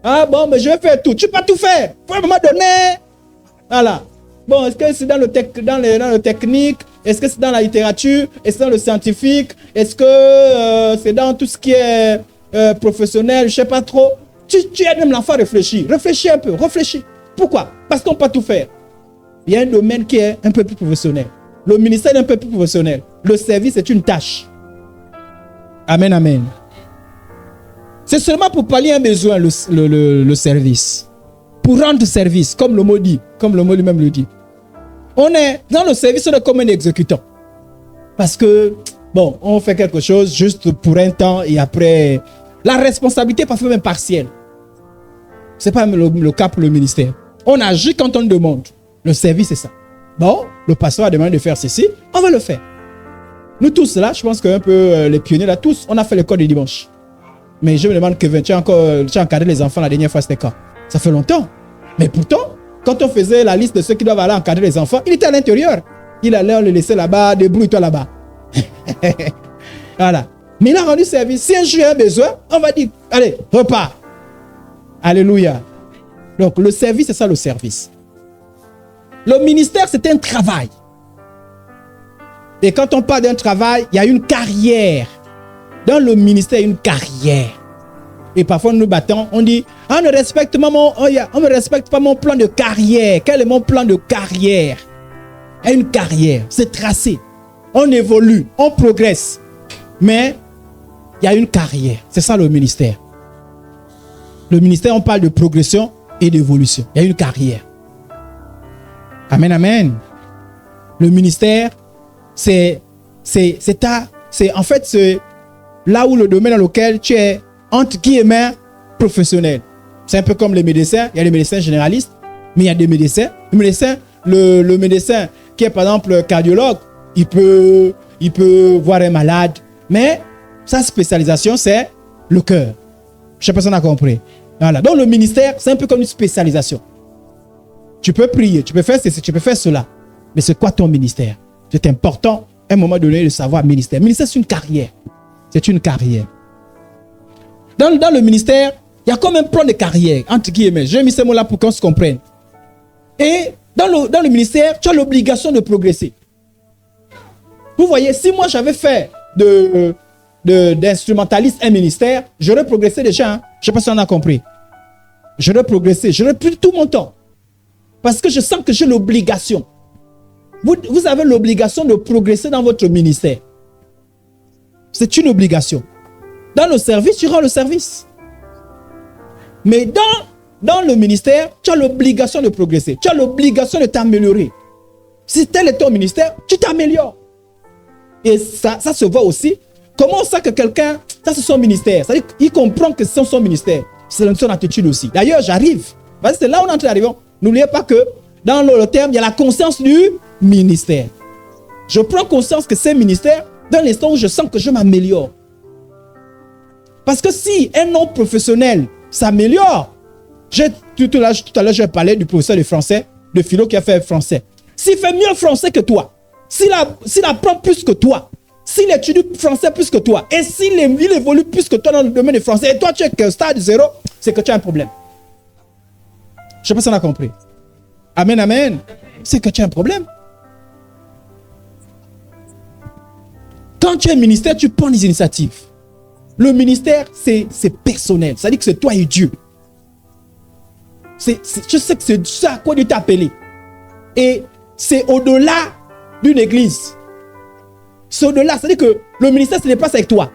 Ah bon, mais je vais faire tout. Tu ne peux pas tout faire. Il faut à un moment donné. Voilà. Bon, est-ce que c'est dans le technique? Est-ce que c'est dans la littérature? Est-ce que c'est dans le scientifique? Est-ce que c'est dans tout ce qui est professionnel? Je ne sais pas trop. Tu aides même l'enfant à réfléchir. Réfléchis un peu. Réfléchis. Pourquoi? Parce qu'on ne peut pas tout faire. Il y a un domaine qui est un peu plus professionnel. Le ministère est un peu plus professionnel. Le service est une tâche. Amen, amen. C'est seulement pour pallier un besoin, le service. Pour rendre service, comme le mot dit, comme le mot lui-même le dit. On est dans le service, on est comme un exécutant. Parce que, bon, on fait quelque chose juste pour un temps et après, la responsabilité est parfois même partielle. Ce n'est pas le cas pour le ministère. On agit quand on demande. Le service, c'est ça. Bon, le pasteur a demandé de faire ceci, on va le faire. Nous tous là, je pense qu'un peu les pionniers là, tous, on a fait l'école du dimanche. Mais je me demande, Kevin, tu as encadré les enfants la dernière fois, c'était quand? Ça fait longtemps. Mais pourtant, quand on faisait la liste de ceux qui doivent aller encadrer les enfants, il était à l'intérieur. Il allait, on le laissait là-bas, débrouille-toi là-bas. Voilà. Mais il a rendu service. Si un jour il y a un besoin, on va dire, allez, repars. Alléluia. Donc, le service, c'est ça le service. Le ministère, c'est un travail. Et quand on parle d'un travail, il y a une carrière. Dans le ministère, il y a une carrière. Et parfois, nous nous battons, on dit, on ne respecte pas mon plan de carrière. Quel est mon plan de carrière? Il y a une carrière, c'est tracé. On évolue, on progresse. Mais il y a une carrière. C'est ça le ministère. Le ministère, on parle de progression et d'évolution. Il y a une carrière. Amen, amen. Le ministère, c'est là où le domaine dans lequel tu es, entre guillemets, professionnel. C'est un peu comme les médecins. Il y a les médecins généralistes, mais il y a des médecins. Le médecin qui est par exemple cardiologue, il peut voir un malade, mais sa spécialisation, c'est le cœur. Je ne sais pas si on a compris. Voilà. Donc le ministère, c'est un peu comme une spécialisation. Tu peux prier, tu peux faire ceci, tu peux faire cela. Mais c'est quoi ton ministère? C'est important, à un moment donné, de savoir ministère. Ministère, c'est une carrière. C'est une carrière. Dans le ministère, il y a comme un plan de carrière, entre guillemets. J'ai mis ce mot-là pour qu'on se comprenne. Et dans le ministère, tu as l'obligation de progresser. Vous voyez, si moi j'avais fait d'instrumentaliste un ministère, j'aurais progressé déjà. Hein? Je ne sais pas si on a compris. J'aurais progressé, j'aurais pris tout mon temps. Parce que je sens que j'ai l'obligation. Vous avez l'obligation de progresser dans votre ministère. C'est une obligation. Dans le service, tu rends le service. Mais dans le ministère, tu as l'obligation de progresser. Tu as l'obligation de t'améliorer. Si tel est ton ministère, tu t'améliores. Et ça se voit aussi. Comment on sait que quelqu'un, ça c'est son ministère. C'est-à-dire qu'il comprend que c'est son ministère. C'est son attitude aussi. D'ailleurs, j'arrive. Parce que c'est là où on entre arrivons. N'oubliez pas que dans le terme, il y a la conscience du ministère. Je prends conscience que c'est ministère dans l'instant où je sens que je m'améliore. Parce que si un non professionnel s'améliore, tout à l'heure, je parlais du professeur de français de philo qui a fait français, s'il fait mieux français que toi, s'il apprend plus que toi, s'il étudie français plus que toi, et s'il évolue plus que toi dans le domaine du français, et toi tu es que stade 0, c'est que tu as un problème. Je ne sais pas si on a compris. Amen, amen. C'est que tu as un problème. Quand tu es ministère, tu prends des initiatives. Le ministère, c'est personnel. Ça dit que c'est toi et Dieu. Je sais que c'est ça à quoi Dieu t'a appelé. Et c'est au-delà d'une église. C'est au-delà. Ça dit que le ministère se déplace avec toi.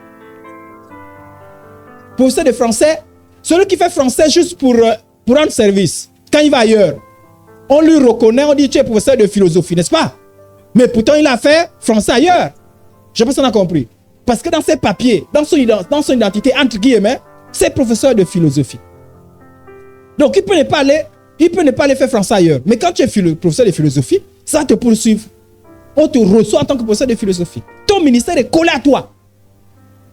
Professeur de français, celui qui fait français juste pour rendre service, quand il va ailleurs, on lui reconnaît, on dit tu es professeur de philosophie, n'est-ce pas? Mais pourtant, il a fait français ailleurs. Je ne sais pas si on a compris. Parce que dans ses papiers, dans son identité, entre guillemets, c'est professeur de philosophie. Donc, il peut ne pas aller faire français ailleurs. Mais quand tu es professeur de philosophie, ça va te poursuivre. On te reçoit en tant que professeur de philosophie. Ton ministère est collé à toi.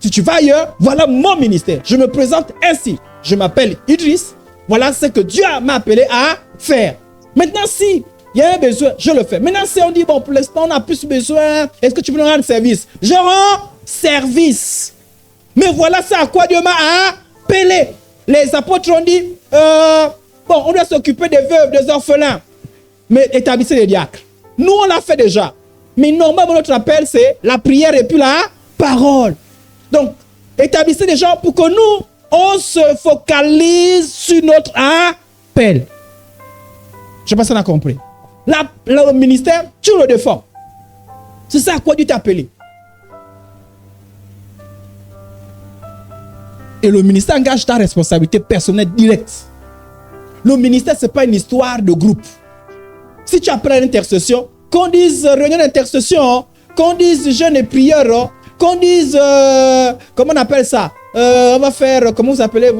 Si tu vas ailleurs, voilà mon ministère. Je me présente ainsi. Je m'appelle Idriss. Voilà ce que Dieu m'a appelé à faire. Maintenant, si il y a un besoin, je le fais. Maintenant, si on dit, bon, pour l'instant, on a plus besoin, est-ce que tu peux nous rendre service? Je rends service. Mais voilà, c'est à quoi Dieu m'a appelé. Les apôtres ont dit, bon, on doit s'occuper des veuves, des orphelins, mais établissez les diacres. Nous, on l'a fait déjà. Mais normalement, notre appel, c'est la prière et puis la parole. Donc, établissez des gens pour que nous, on se focalise sur notre appel. Je ne sais pas si on a compris. Le ministère, tu le défends. C'est ça à quoi Dieu t'a appelé. Et le ministère engage ta responsabilité personnelle directe. Le ministère, ce n'est pas une histoire de groupe. Si tu appelles à l'intercession, qu'on dise réunion d'intercession, qu'on dise jeûne et prière, qu'on dise, comment on appelle ça, on va faire, comment vous appelez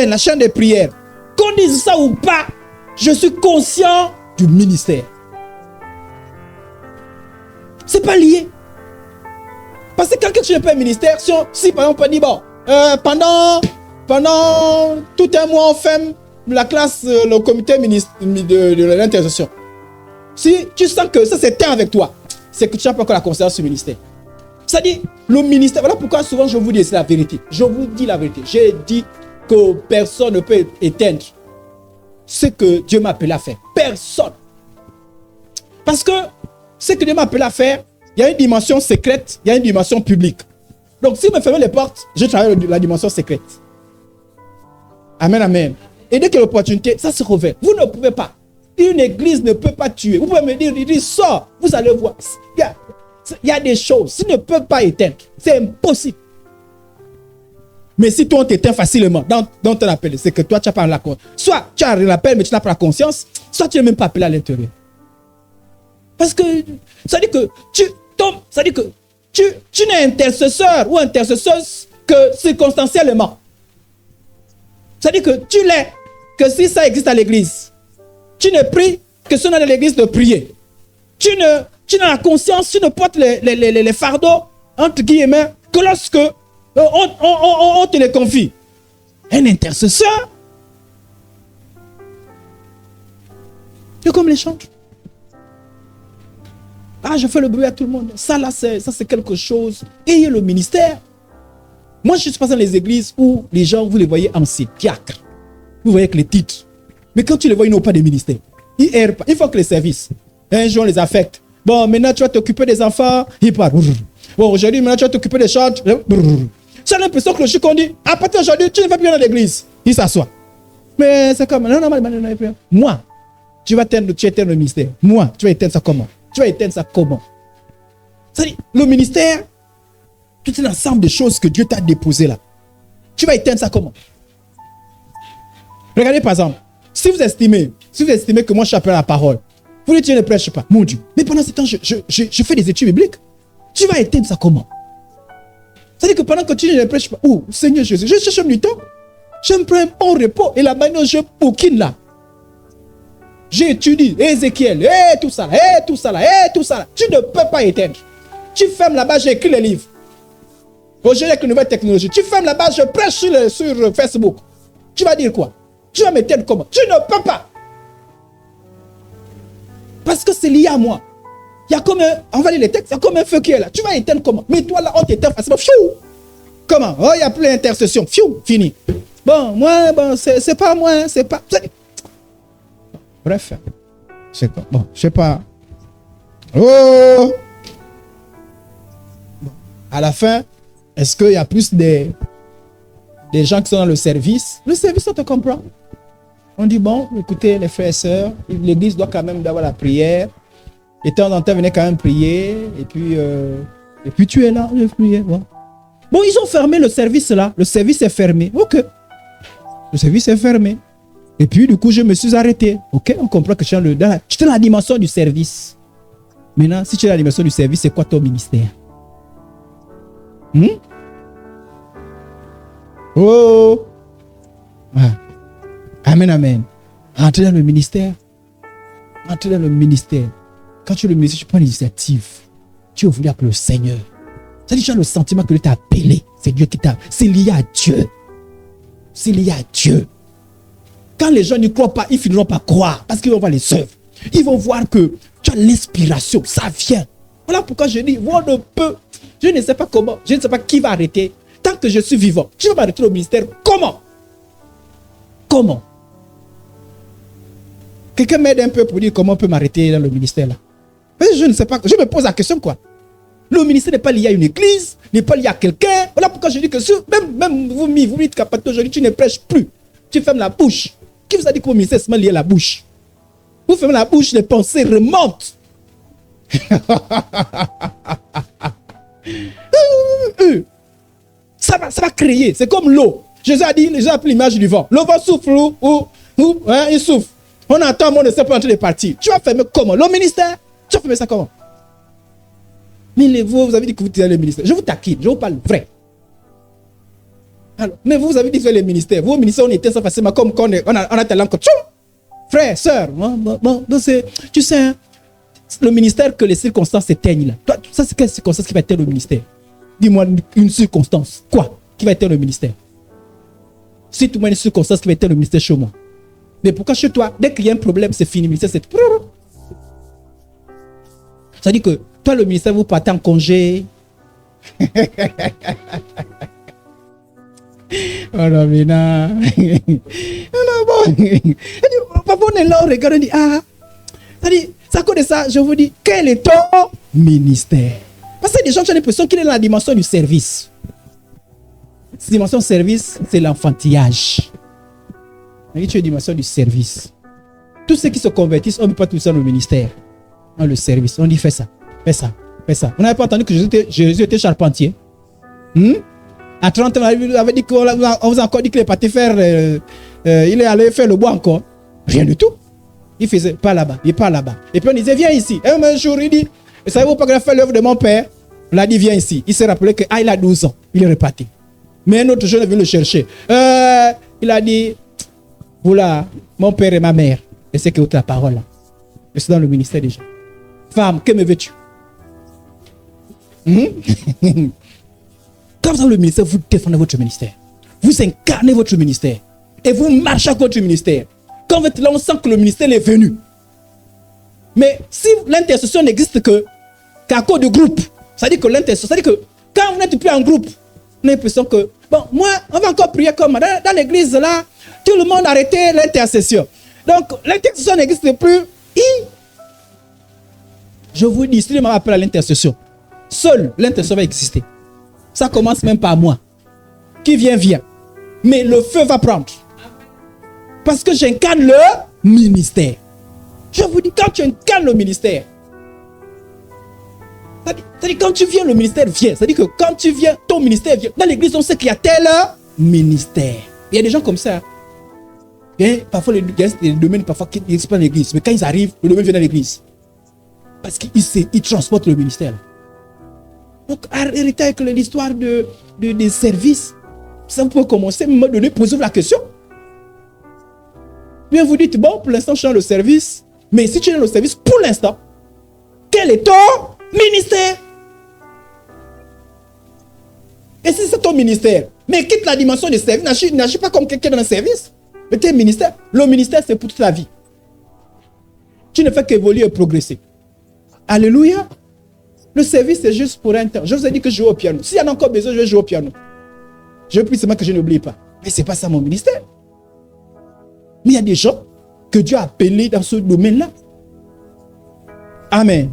la chaîne de prière. Qu'on dise ça ou pas, je suis conscient du ministère. C'est pas lié. Parce que quand tu n'es pas un ministère, si par exemple on dit, bon, pendant tout un mois, on ferme la classe, le comité de l'intercession. Si tu sens que ça s'éteint avec toi, c'est que tu n'as pas encore la conscience du ministère. C'est-à-dire, le ministère, voilà pourquoi souvent je vous dis, c'est la vérité. Je vous dis la vérité. J'ai dit que personne ne peut éteindre ce que Dieu m'a appelé à faire. Personne. Parce que ce que Dieu m'a appelé à faire, il y a une dimension secrète, il y a une dimension publique. Donc, si vous me fermez les portes, je travaille la dimension secrète. Amen, amen. Et dès qu'il y a l'opportunité, ça se révèle. Vous ne pouvez pas. Une église ne peut pas tuer. Vous pouvez me dire, il dit, sors, vous allez voir. Il y a des choses, tu ne peux pas éteindre. C'est impossible. Mais si toi, on t'éteint facilement dans ton appel, c'est que toi, tu n'as pas la conscience. Soit tu as l'appel, mais tu n'as pas la conscience, soit tu n'es même pas appelé à l'intérieur. Parce que ça dit que tu n'es intercesseur ou intercesseuse que circonstanciellement. Ça dit que tu l'es, que si ça existe à l'église. Tu ne pries que si on est dans l'église de prier. Tu n'as la conscience, tu ne portes les fardeaux, entre guillemets, que lorsque on te les confie. Un intercesseur. C'est comme les chants. Ah, je fais le bruit à tout le monde. Ça, là, c'est quelque chose. Ayez le ministère. Moi, je suis passé dans les églises où les gens, vous les voyez en diacre. Vous voyez que les titres. Mais quand tu les vois, ils n'ont pas de ministère. Ils errent pas. Il faut que les services. Un jour, on les affecte. Bon, maintenant, tu vas t'occuper des enfants. Ils parlent. Bon, aujourd'hui, maintenant, tu vas t'occuper des chants. Tu as l'impression que le chic, on dit, à partir d'aujourd'hui, tu ne vas plus dans l'église. Il s'assoit. Mais c'est comme, non, moi, tu vas éteindre le ministère. Moi, tu vas éteindre ça comment? Tu vas éteindre ça comment? C'est-à-dire, le ministère, tout un ensemble de choses que Dieu t'a déposées là. Tu vas éteindre ça comment? Regardez par exemple, si vous estimez que moi je suis appelé à la parole, vous dites, je ne prêche pas, mon Dieu. Mais pendant ce temps, je fais des études bibliques. Tu vas éteindre ça comment? C'est-à-dire que pendant que tu ne prêches pas, oh Seigneur Jésus, je cherche du temps. Je me prends un bon repos et la manière je bouquine là. J'étudie Ézéchiel, et tout ça là, et tout ça là, et tout ça là. Tu ne peux pas éteindre. Tu fermes là-bas, j'écris les livres. Aujourd'hui avec les nouvelles technologies, tu fermes là-bas, je prêche sur Facebook. Tu vas dire quoi? Tu vas m'éteindre comment? Tu ne peux pas. Parce que c'est lié à moi. Il y a comme un, on va lire les textes, il y a comme un feu qui est là. Tu vas éteindre comment? Mais toi là, on t'éteint facilement. Fiou! Comment? Oh, il y a plein d'intercessions. Fiou! Fini. Bon, moi, bon, c'est pas moi, c'est pas. Bref. C'est quoi? Bon, je sais pas. Oh! Bon. À la fin, est-ce qu'il y a plus des gens qui sont dans le service? Le service, on te comprend. On dit, bon, écoutez, les frères et sœurs, l'église doit quand même avoir la prière. Et de temps en temps, venez quand même prier. Et puis tu es là, je priais. Bon. Bon, ils ont fermé le service là. Le service est fermé. Ok. Le service est fermé. Et puis, du coup, je me suis arrêté. Ok, on comprend que tu es dans la dimension du service. Maintenant, si tu es dans la dimension du service, c'est quoi ton ministère? Oh! Ah. Amen, amen. Entrez dans le ministère. Entrez dans le ministère. Quand tu es le ministère, tu prends l'initiative. Tu es voulu appeler le Seigneur. C'est-à-dire que tu as le sentiment que Dieu t'a appelé. C'est Dieu qui t'a... C'est lié à Dieu. C'est lié à Dieu. Quand les gens n'y croient pas, ils finiront par croire. Parce qu'ils vont voir les œuvres. Ils vont voir que tu as l'inspiration. Ça vient. Voilà pourquoi je dis, on ne peut... Je ne sais pas comment. Je ne sais pas qui va arrêter. Tant que je suis vivant, tu vas m'arrêter au ministère. Comment? Comment? Quelqu'un m'aide un peu pour dire comment on peut m'arrêter dans le ministère là. Je ne sais pas. Je me pose la question quoi. Le ministère n'est pas lié à une église, n'est pas lié à quelqu'un. Voilà pourquoi je dis que même vous dites qu'à partir d'aujourd'hui, tu ne prêches plus. Tu fermes la bouche. Qui vous a dit que le ministère est lié à la bouche? Vous fermez la bouche, les pensées remontent. Ça va créer. C'est comme l'eau. Jésus a dit, Jésus a pris l'image du vent. Le vent souffle il souffle. On entend, on ne sait pas en train de partir. Tu vas fermer comment? Le ministère? Tu vas fermer ça comment? Mais vous avez dit que vous tirez le ministère. Je vous taquine, je vous parle vrai. Alors, mais vous avez dit que vous êtes le ministère. Vous, au ministère, on était ça facilement comme quand on a talent comme frère, soeur. Bon, tu sais, hein, le ministère que les circonstances s'éteignent là. Toi, ça, c'est quelle circonstance qui va éteindre le ministère? Dis-moi une circonstance. Quoi? Qui va éteindre le ministère? Cite-moi une circonstance qui va éteindre le ministère chez moi. Mais pourquoi chez toi, dès qu'il y a un problème, c'est fini. Le ministère, c'est... Ça dit que toi, le ministère, vous partez en congé. Oh non, mais non. Bon. Papa, on est là, on regarde, on dit, ça connaît ça, je vous dis, quel est ton ministère? Parce que les gens ont l'impression qu'il est dans la dimension du service. Cette dimension du service, c'est l'enfantillage. Tu es dans la dimension du service. Tous ceux qui se convertissent, on ne met pas tout ça dans le ministère. Dans le service. On dit fais ça, fais ça, fais ça. Vous n'avez pas entendu que Jésus était charpentier? À 30 ans, on avait dit qu'on vous a encore dit qu'il est parti faire, il est allé faire le bois encore. Rien du tout. Il faisait pas là-bas, il part là-bas. Et puis on disait viens ici. Et un jour il dit, savez-vous pas qu'il a fait l'œuvre de mon père? On a dit viens ici. Il s'est rappelé qu'il a 12 ans. Il est reparti. Mais un autre jeune est venu le chercher. Il a dit, voilà, mon père et ma mère. Et c'est que la parole là. Je suis dans le ministère déjà. Femme, que me veux-tu? Quand vous êtes dans le ministère, vous défendez votre ministère. Vous incarnez votre ministère. Et vous marchez avec votre ministère. Quand vous êtes là, on sent que le ministère est venu. Mais si l'intercession n'existe qu'à cause du groupe, ça dit que l'intercession, ça dit que quand vous n'êtes plus en groupe, on a l'impression que, bon, moi, on va encore prier comme dans l'église là, tout le monde a arrêté l'intercession. Donc, l'intercession n'existe plus. Je vous dis, si le m'a appelé à l'intercession, seul l'intercession va exister. Ça commence même par moi. Qui vient, vient. Mais le feu va prendre. Parce que j'incarne le ministère. Je vous dis, quand tu incarnes le ministère, c'est-à-dire quand tu viens, le ministère vient. C'est-à-dire que quand tu viens, ton ministère vient. Dans l'église, on sait qu'il y a tel ministère. Il y a des gens comme ça. Et parfois, il y a des domaines parfois qui n'existent pas dans l'église. Mais quand ils arrivent, le domaine vient dans l'église. Parce qu'ils transportent le ministère. Donc, arrêtez avec l'histoire des services. Ça peut commencer à un moment donné, poser la question. Bien, vous dites, bon, pour l'instant, je suis dans le service. Mais si tu es dans le service, pour l'instant, quel est ton ministère? Et si c'est ton ministère, mais quitte la dimension du service, n'agis pas comme quelqu'un dans le service. Mais tes ministère, le ministère, c'est pour toute la vie. Tu ne fais qu'évoluer et progresser. Alléluia. Le service, c'est juste pour un temps. Je vous ai dit que je joue au piano. S'il y en a encore besoin, je vais jouer au piano. Je prie seulement que je n'oublie pas. Mais ce n'est pas ça mon ministère. Mais il y a des gens que Dieu a appelés dans ce domaine-là. Amen.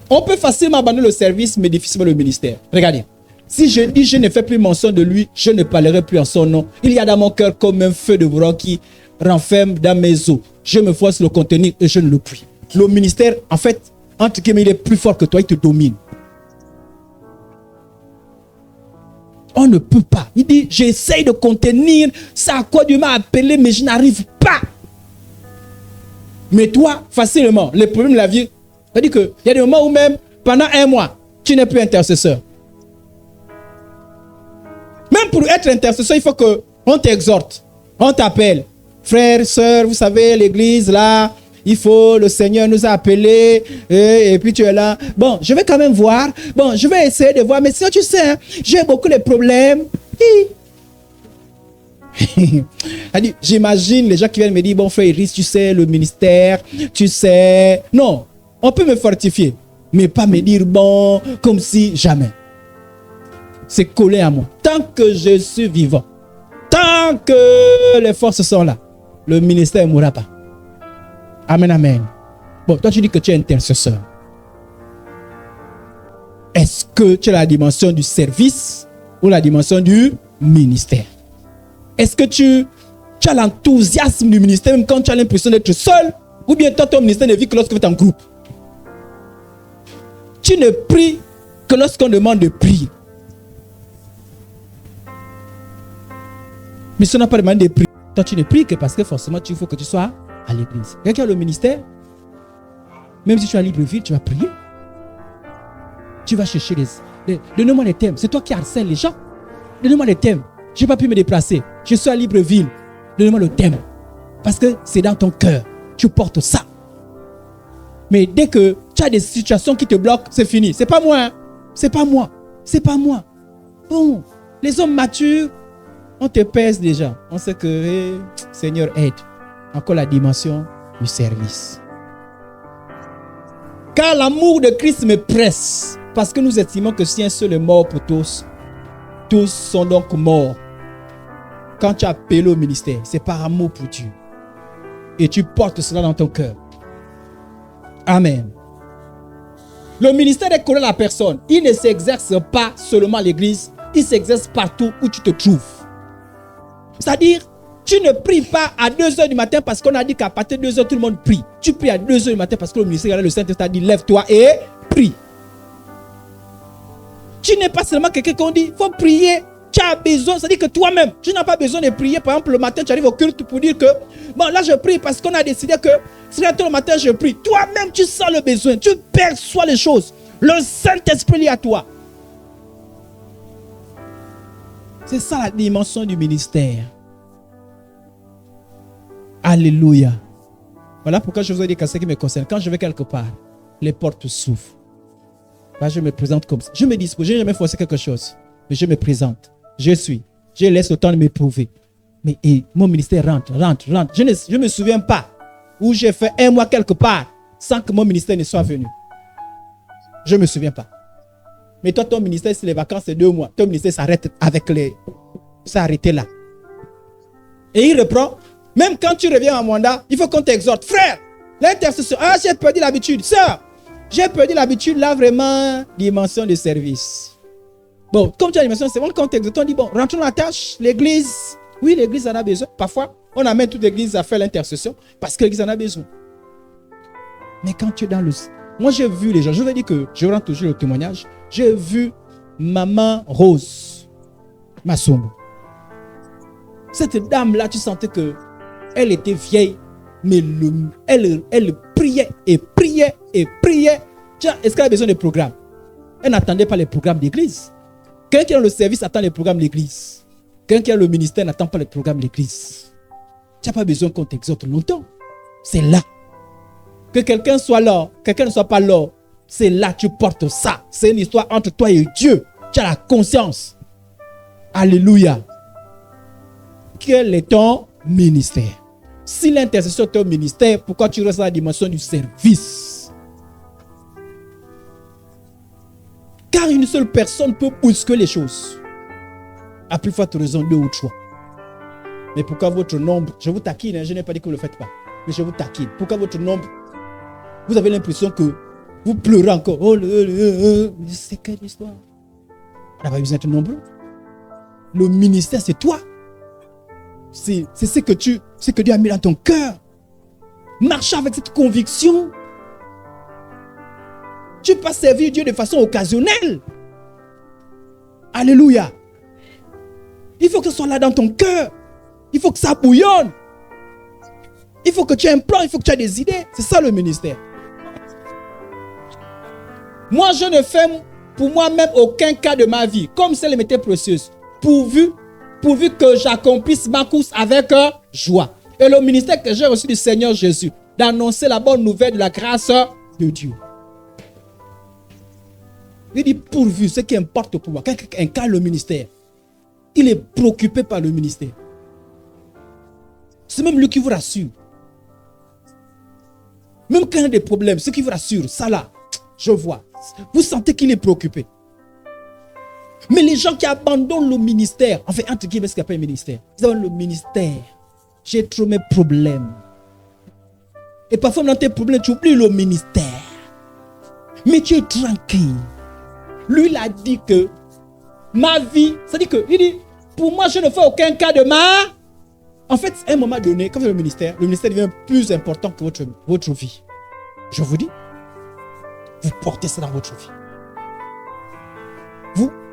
On peut facilement abandonner le service, mais difficilement le ministère. Regardez. Si je dis je ne fais plus mention de lui, je ne parlerai plus en son nom. Il y a dans mon cœur comme un feu de bourreau qui renferme dans mes os. Je me force le contenir et je ne le puis. Le ministère, en fait, entre guillemets, il est plus fort que toi, il te domine. On ne peut pas. Il dit, j'essaye de contenir ça à quoi Dieu m'a appelé, mais je n'arrive pas. Mais toi, facilement, les problèmes de la vie, c'est-à-dire qu'il y a des moments où même, pendant un mois, tu n'es plus intercesseur. Même pour être intercesseur, il faut qu'on t'exhorte, on t'appelle. Frères, sœurs, vous savez, l'église, là, il faut, le Seigneur nous a appelés, et puis tu es là. Bon, je vais quand même voir. Bon, je vais essayer de voir, mais sinon, tu sais, hein, j'ai beaucoup de problèmes. J'imagine les gens qui viennent me dire, bon, frère Iris, tu sais, le ministère, tu sais. Non, on peut me fortifier, mais pas me dire, bon, comme si jamais. C'est collé à moi. Tant que je suis vivant, tant que les forces sont là, le ministère ne mourra pas. Amen, amen. Bon, toi tu dis que tu es intercesseur. Est-ce que tu as la dimension du service ou la dimension du ministère? Est-ce que tu as l'enthousiasme du ministère même quand tu as l'impression d'être seul? Ou bien toi, ton ministère ne vit que lorsque tu es en groupe? Tu ne pries que lorsqu'on demande de prier. Mais si on n'a pas demandé de prier, toi tu ne pries que parce que forcément il faut que tu sois à l'église. Quelqu'un a le ministère, même si tu es à Libreville, tu vas prier. Tu vas chercher donne-moi les thèmes. C'est toi qui harcèles les gens. Donne-moi les thèmes. Je n'ai pas pu me déplacer. Je suis à Libreville. Donne-moi le thème. Parce que c'est dans ton cœur. Tu portes ça. Mais dès que tu as des situations qui te bloquent, c'est fini. C'est pas moi. Hein? C'est pas moi. C'est pas moi. Bon, les hommes matures, on te pèse déjà. On sait que, Seigneur, aide. Encore la dimension du service. Car l'amour de Christ me presse. Parce que nous estimons que si un seul est mort pour tous, tous sont donc morts. Quand tu as appelé au ministère, c'est par amour pour Dieu. Et tu portes cela dans ton cœur. Amen. Le ministère est collé à la personne. Il ne s'exerce pas seulement à l'église. Il s'exerce partout où tu te trouves. C'est-à-dire, tu ne pries pas à 2h du matin parce qu'on a dit qu'à partir de 2h, tout le monde prie. Tu pries à 2h du matin parce que le ministère, le Saint-Esprit a dit, lève-toi et prie. Tu n'es pas seulement quelqu'un qu'on dit, il faut prier. Tu as besoin, c'est-à-dire que toi-même, tu n'as pas besoin de prier. Par exemple, le matin, tu arrives au culte pour dire que, bon, là, je prie parce qu'on a décidé que, c'est le matin, je prie. Toi-même, tu sens le besoin, tu perçois les choses. Le Saint-Esprit est à toi. C'est ça la dimension du ministère. Alléluia. Voilà pourquoi je vous ai dit qu'à ce qui me concerne, quand je vais quelque part, les portes s'ouvrent. Là, je me présente comme ça. Je me dispose, je n'ai jamais forcé quelque chose. Mais je me présente. Je suis. Je laisse le temps de m'éprouver. Mais mon ministère rentre. Je ne me souviens pas où j'ai fait un mois quelque part sans que mon ministère ne soit venu. Je ne me souviens pas. Mais toi, ton ministère, si les vacances, c'est 2 mois. Ton ministère s'arrête avec les... Ça arrêté là. Et il reprend. Même quand tu reviens en mandat, il faut qu'on t'exhorte. Frère, l'intercession. Ah, j'ai perdu l'habitude. Sœur, j'ai perdu l'habitude. Là, vraiment, dimension de service. Bon, comme tu as la dimension, c'est bon, quand on t'exhorte, on dit, bon, rentrons dans la tâche. L'église, oui, l'église en a besoin. Parfois, on amène toute l'église à faire l'intercession parce que l'église en a besoin. Mais quand tu es dans le... Moi, j'ai vu les gens. Je veux dire que je rends toujours le témoignage. J'ai vu Maman Rose Massombo. Cette dame-là, tu sentais que elle était vieille, mais elle priait et priait et priait. Tiens, est-ce qu'elle a besoin de programmes? Elle n'attendait pas les programmes d'église. Quelqu'un qui est dans le service attend les programmes d'église. Quelqu'un qui est dans le ministère n'attend pas les programmes d'église. Tu n'as pas besoin qu'on t'exhorte longtemps. C'est là. Que quelqu'un soit là, quelqu'un ne soit pas là, c'est là que tu portes ça. C'est une histoire entre toi et Dieu. Tu as la conscience. Alléluia. Quel est ton ministère? Si l'intercession est un ministère, pourquoi tu restes dans la dimension du service? Car une seule personne peut bousculer les choses. À plus forte raison, 2 ou 3. Mais pourquoi votre nombre, je vous taquine, hein, je n'ai pas dit que vous ne le faites pas, mais je vous taquine. Pourquoi votre nombre, vous avez l'impression que vous pleurez encore. Oh, c'est quelle histoire? On n'a pas besoin d'être nombreux. Le ministère, c'est toi. C'est ce que Dieu a mis dans ton cœur. Marche avec cette conviction. Tu peux pas servir Dieu de façon occasionnelle. Alléluia. Il faut que ce soit là dans ton cœur. Il faut que ça bouillonne. Il faut que tu aies un plan, il faut que tu aies des idées. C'est ça le ministère. Moi, je ne fais pour moi-même aucun cas de ma vie, comme celle m'était précieuse, pourvu que j'accomplisse ma course avec joie. Et le ministère que j'ai reçu du Seigneur Jésus, d'annoncer la bonne nouvelle de la grâce de Dieu. Il dit pourvu, ce qui importe pour moi. Quelqu'un incarne le ministère, il est préoccupé par le ministère. C'est même lui qui vous rassure. Même quand il y a des problèmes, ce qui vous rassure, ça là, je vois. Vous sentez qu'il est préoccupé. Mais les gens qui abandonnent le ministère, en fait, entre guillemets, ce qu'on appelle le ministère, ils abandonnent le ministère. J'ai trop mes problèmes. Et parfois, dans tes problèmes, tu oublies le ministère. Mais tu es tranquille. Lui, il a dit que ma vie, c'est-à-dire que, il dit, pour moi, je ne fais aucun cas de ma... En fait, à un moment donné, quand vous avez le ministère devient plus important que votre vie. Je vous dis, vous portez ça dans votre vie.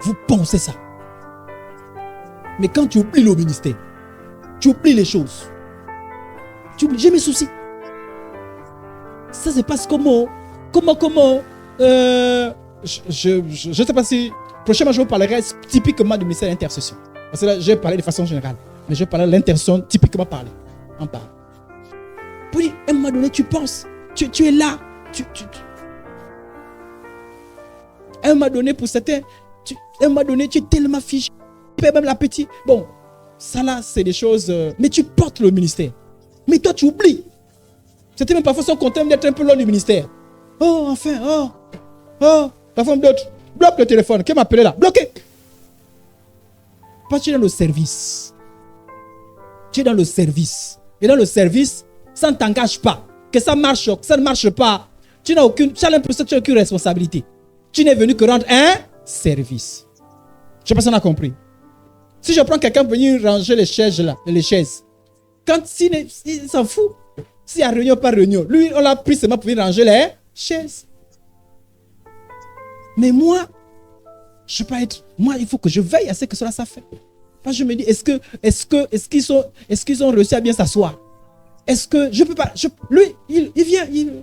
Vous pensez ça. Mais quand tu oublies le ministère, tu oublies les choses. Tu oublies, j'ai mes soucis. Ça se passe comment? Je ne sais pas si... Prochainement, je vous parlerai typiquement du ministère d'intercession. Parce que là, je vais parler de façon générale. Mais je vais parler de l'intercession typiquement parler. On parle. Puis, à un moment donné, tu penses. Tu es là. À un moment donné, pour certains, à un moment donné, tu es tellement fiché. Tu perds même l'appétit. Bon, ça là, c'est des choses... mais tu portes le ministère. Mais toi, tu oublies. Certains même parfois sont contents d'être un peu loin du ministère. Oh, enfin, oh. Parfois d'autres, bloque le téléphone. Qui m'a appelé là? Bloqué. Parce que tu es dans le service. Tu es dans le service. Et dans le service, ça ne t'engage pas. Que ça marche, que ça ne marche pas. Tu as l'impression que tu n'as aucune responsabilité. Tu n'es venu que rendre un service. Je ne sais pas si on a compris. Si je prends quelqu'un pour venir ranger les chaises là, quand il s'en fout. S'il y a réunion par réunion, lui, on l'a pris seulement pour venir ranger les chaises. Mais moi, je ne peux pas être... Moi, il faut que je veille à ce que cela ça fait. Parce que je me dis, est-ce qu'ils ont réussi à bien s'asseoir? Est-ce que je ne peux pas... lui, il vient... Je ne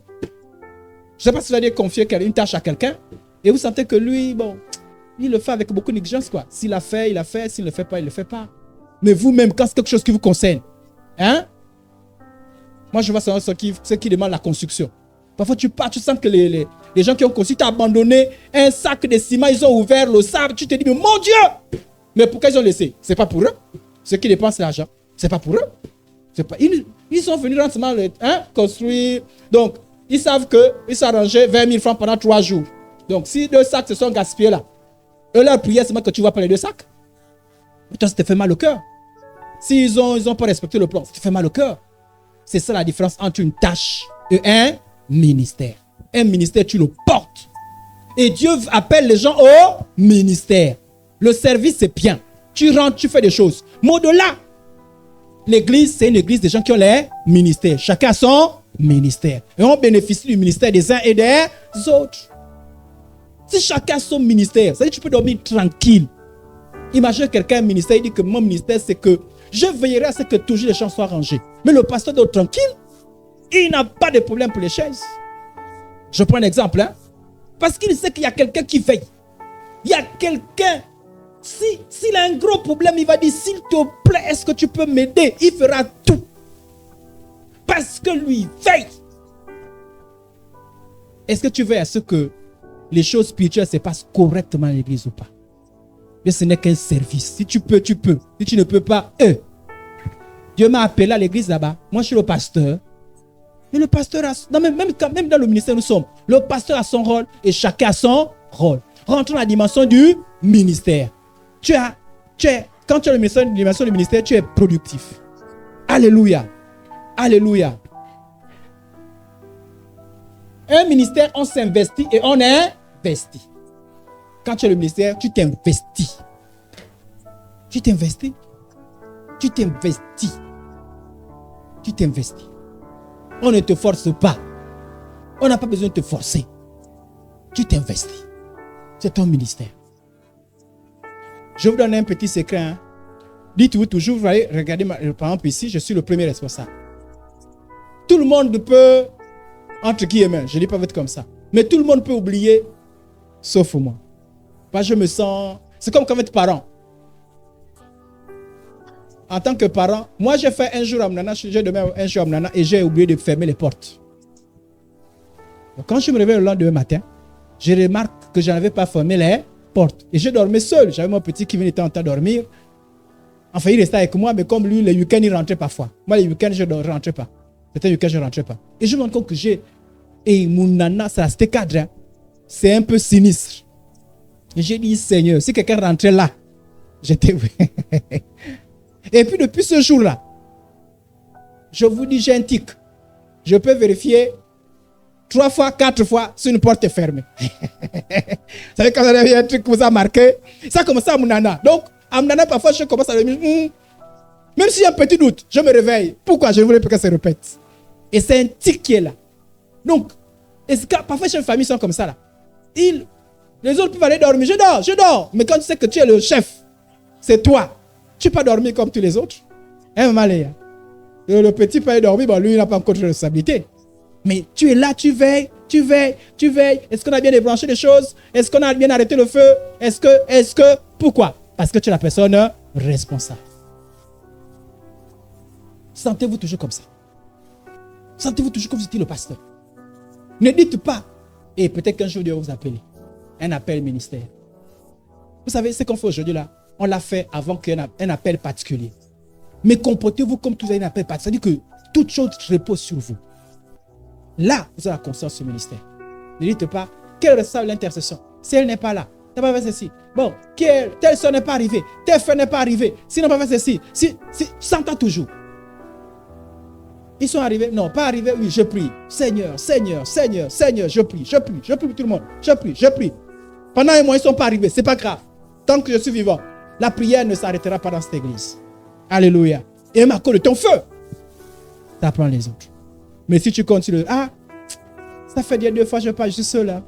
sais pas si vous allez confier une tâche à quelqu'un et vous sentez que lui, bon, il le fait avec beaucoup d'exigence, quoi. S'il l'a fait, il l'a fait. S'il ne le fait pas, il ne le fait pas. Mais vous-même, quand c'est quelque chose qui vous concerne, hein? Moi, je vois ceux qui demandent la construction. Parfois, tu pars, tu sens que les gens qui ont construit t'ont abandonné un sac de ciment, ils ont ouvert le sable. Tu te dis, mais mon Dieu! Mais pourquoi ils ont laissé? Ce n'est pas pour eux. Ceux qui dépensent l'argent, ce n'est pas pour eux. Ils sont venus lentement construire. Donc, ils savent qu'ils s'arrangeaient 20 000 francs pendant 3 jours. Donc, si 2 sacs se sont gaspillés là, eux, leur prière, c'est que tu vois pas les 2 sacs. Mais toi, ça te fait mal au cœur. S'ils ont pas respecté le plan, ça te fait mal au cœur. C'est ça la différence entre une tâche et un ministère. Un ministère, tu le portes. Et Dieu appelle les gens au ministère. Le service, c'est bien. Tu rentres, tu fais des choses. Mais au-delà, l'église, c'est une église des gens qui ont les ministères. Chacun a son ministère. Et on bénéficie du ministère des uns et des autres. Si chacun a son ministère, ça veut dire que tu peux dormir tranquille. Imagine quelqu'un, un ministère, il dit que mon ministère, c'est que je veillerai à ce que toujours les champs soient rangés. Mais le pasteur dort tranquille. Il n'a pas de problème pour les chaises. Je prends un exemple. Parce qu'il sait qu'il y a quelqu'un qui veille. Il y a quelqu'un. S'il a un gros problème, il va dire, s'il te plaît, est-ce que tu peux m'aider? Il fera tout. Parce que lui veille. Est-ce que tu veilles à ce que les choses spirituelles se passent correctement à l'église ou pas? Mais ce n'est qu'un service. Si tu peux, tu peux. Si tu ne peux pas, Dieu m'a appelé à l'église là-bas. Moi, je suis le pasteur. Et le pasteur a... Non, même dans le ministère, nous sommes. Le pasteur a son rôle et chacun a son rôle. Rentrons dans la dimension du ministère. Quand tu as la dimension du ministère, tu es productif. Alléluia. Alléluia. Un ministère, on s'investit et on investit. Quand tu as le ministère, tu t'investis. Tu t'investis. Tu t'investis. Tu t'investis. On ne te force pas. On n'a pas besoin de te forcer. Tu t'investis. C'est ton ministère. Je vous donne un petit secret. Hein. Dites-vous toujours, vous allez regarder, par exemple ici, je suis le premier responsable. Tout le monde peut, entre guillemets, je ne dis pas être comme ça, mais tout le monde peut oublier, sauf moi. Parce que je me sens, c'est comme quand vous êtes parent. En tant que parent, moi j'ai fait un jour à Mnana, j'ai demain un jour à Mnana et j'ai oublié de fermer les portes. Donc, quand je me réveille le lendemain matin, je remarque que je n'avais pas fermé les portes. Et je dormais seul. J'avais mon petit qui venait de temps à dormir. Enfin, il restait avec moi, mais comme lui, les week-ends, il rentrait parfois. Moi, les week-ends, je ne rentrais pas. C'était week-end, je ne rentrais pas. Et je me rends compte que j'ai... Et mon nana, ça c'était cadre. Hein. C'est un peu sinistre. Et j'ai dit, Seigneur, si quelqu'un rentrait là, j'étais... Et puis, depuis ce jour-là, je vous dis, j'ai un tic. Je peux vérifier 3 fois, 4 fois si une porte est fermée. Vous savez, quand vous avez un truc qui vous a marqué, ça commence à mon nana. Donc, à mon nana, parfois, je commence à me dire, même s'il y a un petit doute, je me réveille. Pourquoi je ne voulais pas que ça se répète? Et c'est un tic qui est là. Donc, parfois, chez une famille, ils sont comme ça. Là. Les autres peuvent aller dormir. Je dors. Mais quand tu sais que tu es le chef, c'est toi. Tu ne peux pas dormir comme tous les autres. Hein, Malaya? Le petit peut aller dormir, bon, lui, il n'a pas encore de responsabilité. Mais tu es là, tu veilles. Est-ce qu'on a bien débranché les choses? Est-ce qu'on a bien arrêté le feu? Est-ce que, pourquoi? Parce que tu es la personne responsable. Sentez-vous toujours comme ça. Sentez-vous toujours comme si c'était le pasteur. Ne dites pas, et peut-être qu'un jour Dieu va vous appeler. Un appel ministère. Vous savez, ce qu'on fait aujourd'hui là, on l'a fait avant qu'il y ait un appel particulier. Mais comportez-vous comme vous avez un appel particulier. C'est-à-dire que toute chose repose sur vous. Là, vous avez la conscience du ministère. Ne dites pas, quelle responsable l'intercession? Si elle n'est pas là, tu n'as pas fait ceci. Bon, telle soeur n'est pas arrivée, tel frère n'est pas arrivé. Si n'a pas fait ceci, s'entend toujours. Ils sont arrivés? Non, pas arrivés. Oui, je prie. Seigneur, je prie pour tout le monde. Je prie. Pendant un mois, ils ne sont pas arrivés. Ce n'est pas grave. Tant que je suis vivant, la prière ne s'arrêtera pas dans cette église. Alléluia. Et à cause de ton feu, ça prend les autres. Mais si tu continues, ça fait 2 fois que je parle, je suis seul là.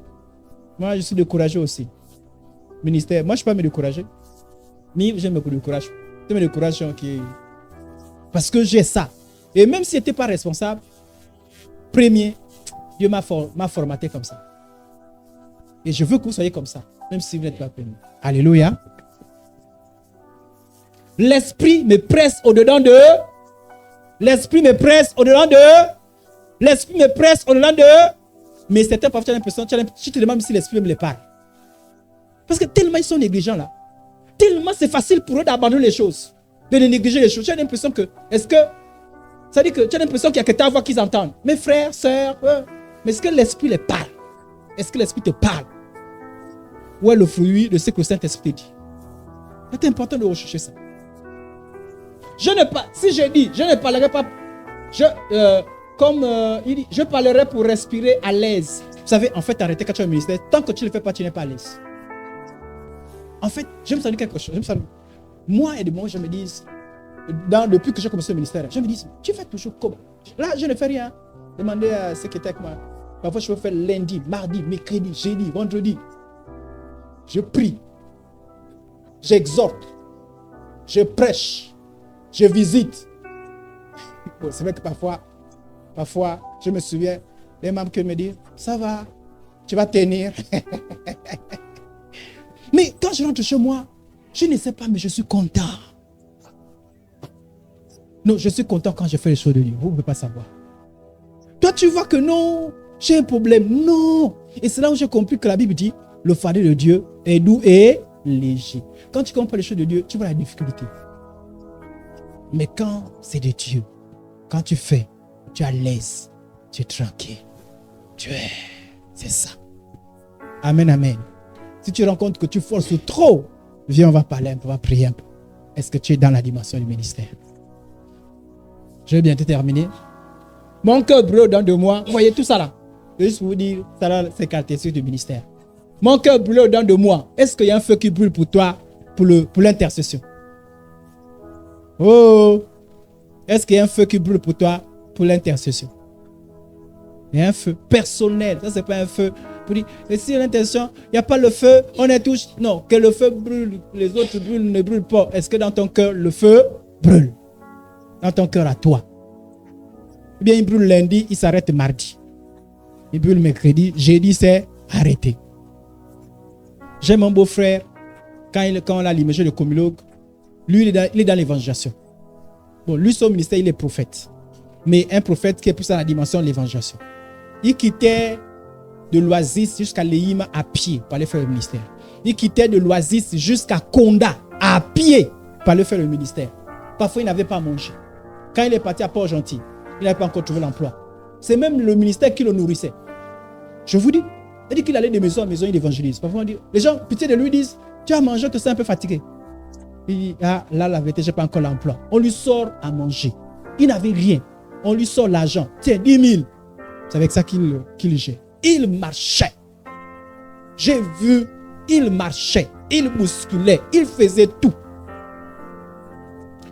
Moi, je suis découragé aussi. Ministère, moi, je ne suis pas me décourager. Mais j'aime me décourager. C'est me décourager qui... Parce que j'ai ça. Et même si je n'étais pas responsable, premier, Dieu m'a formaté comme ça. Et je veux que vous soyez comme ça, même si vous n'êtes pas premier. Alléluia. L'esprit me presse au-dedans de... L'esprit me presse au-dedans de... L'esprit me presse au-delà de... Mais certains parfois, tu as l'impression, tu te demandes si l'esprit me les parle. Parce que tellement ils sont négligents là. Tellement c'est facile pour eux d'abandonner les choses. De négliger les choses. Tu as l'impression que... Est-ce que... Ça dit que tu as l'impression qu'il n'y a que ta voix qu'ils entendent. Mes frères, sœurs... Mais est-ce que l'esprit les parle? Est-ce que l'esprit te parle? Ou est le fruit de ce que le Saint-Esprit dit? C'est important de rechercher ça. Si je dis, je ne parlerai pas... il dit, je parlerai pour respirer à l'aise. Vous savez, en fait, arrêtez quand tu es au ministère, tant que tu ne le fais pas, tu n'es pas à l'aise. En fait, je me sens dit quelque chose. Moi et de moi, je me dis, depuis que j'ai commencé le ministère, je me dis, tu fais toujours comme. Là, je ne fais rien. Demandez à ceux qui étaient avec moi. Parfois, je peux faire lundi, mardi, mercredi, jeudi, vendredi. Je prie. J'exhorte. Je prêche. Je visite. Bon, c'est vrai que parfois, je me souviens, les membres qui me disent, ça va, tu vas tenir. Mais quand je rentre chez moi, je ne sais pas, mais je suis content. Non, je suis content quand je fais les choses de Dieu. Vous ne pouvez pas savoir. Toi, tu vois que non, j'ai un problème. Non. Et c'est là où j'ai compris que la Bible dit, le fardeau de Dieu est doux et léger. Quand tu comprends les choses de Dieu, tu vois la difficulté. Mais quand c'est de Dieu, quand tu fais, tu es à l'aise, tu es tranquille. C'est ça. Amen, amen. Si tu rends compte que tu forces trop, viens, on va parler un peu, on va prier un peu. Est-ce que tu es dans la dimension du ministère? Je vais bientôt terminer. Mon cœur brûle dans 2 mois. Vous voyez tout ça là? Je vais juste vous dire, ça là, c'est caractéristique du ministère. Mon cœur brûle dans 2 mois. Est-ce qu'il y a un feu qui brûle pour toi, pour l'intercession? Oh! Est-ce qu'il y a un feu qui brûle pour toi, pour l'intercession? Il y a un feu personnel. Ça, c'est pas un feu pour dire, et si l'intercession, il n'y a pas le feu, on est tous. Non, que le feu brûle, les autres brûlent, ne brûlent pas. Est-ce que dans ton cœur, le feu brûle? Dans ton cœur à toi. Eh bien, il brûle lundi, il s'arrête mardi. Il brûle mercredi, jeudi, c'est arrêté. J'ai mon beau-frère, quand on l'a limogé de communologue, lui, il est dans l'évangélisation. Bon, lui, son ministère, il est prophète. Mais un prophète qui est plus à la dimension de l'évangélisation. Il quittait de l'Oasis jusqu'à Léhima à pied pour aller faire le ministère. Il quittait de l'Oasis jusqu'à Konda à pied pour aller faire le ministère. Parfois, il n'avait pas à manger. Quand il est parti à Port-Gentil, il n'avait pas encore trouvé l'emploi. C'est même le ministère qui le nourrissait. Je vous dis, il dit qu'il allait de maison en maison, il évangélise. Parfois, on dit, les gens, pitié de lui, disent, tu as mangé, tu es un peu fatigué. Il dit, ah, là, la vérité, je n'ai pas encore l'emploi. On lui sort à manger. Il n'avait rien. On lui sort l'argent. Tiens, 10 000. C'est avec ça qu'il gère. Il marchait. J'ai vu, il marchait. Il bousculait. Il faisait tout.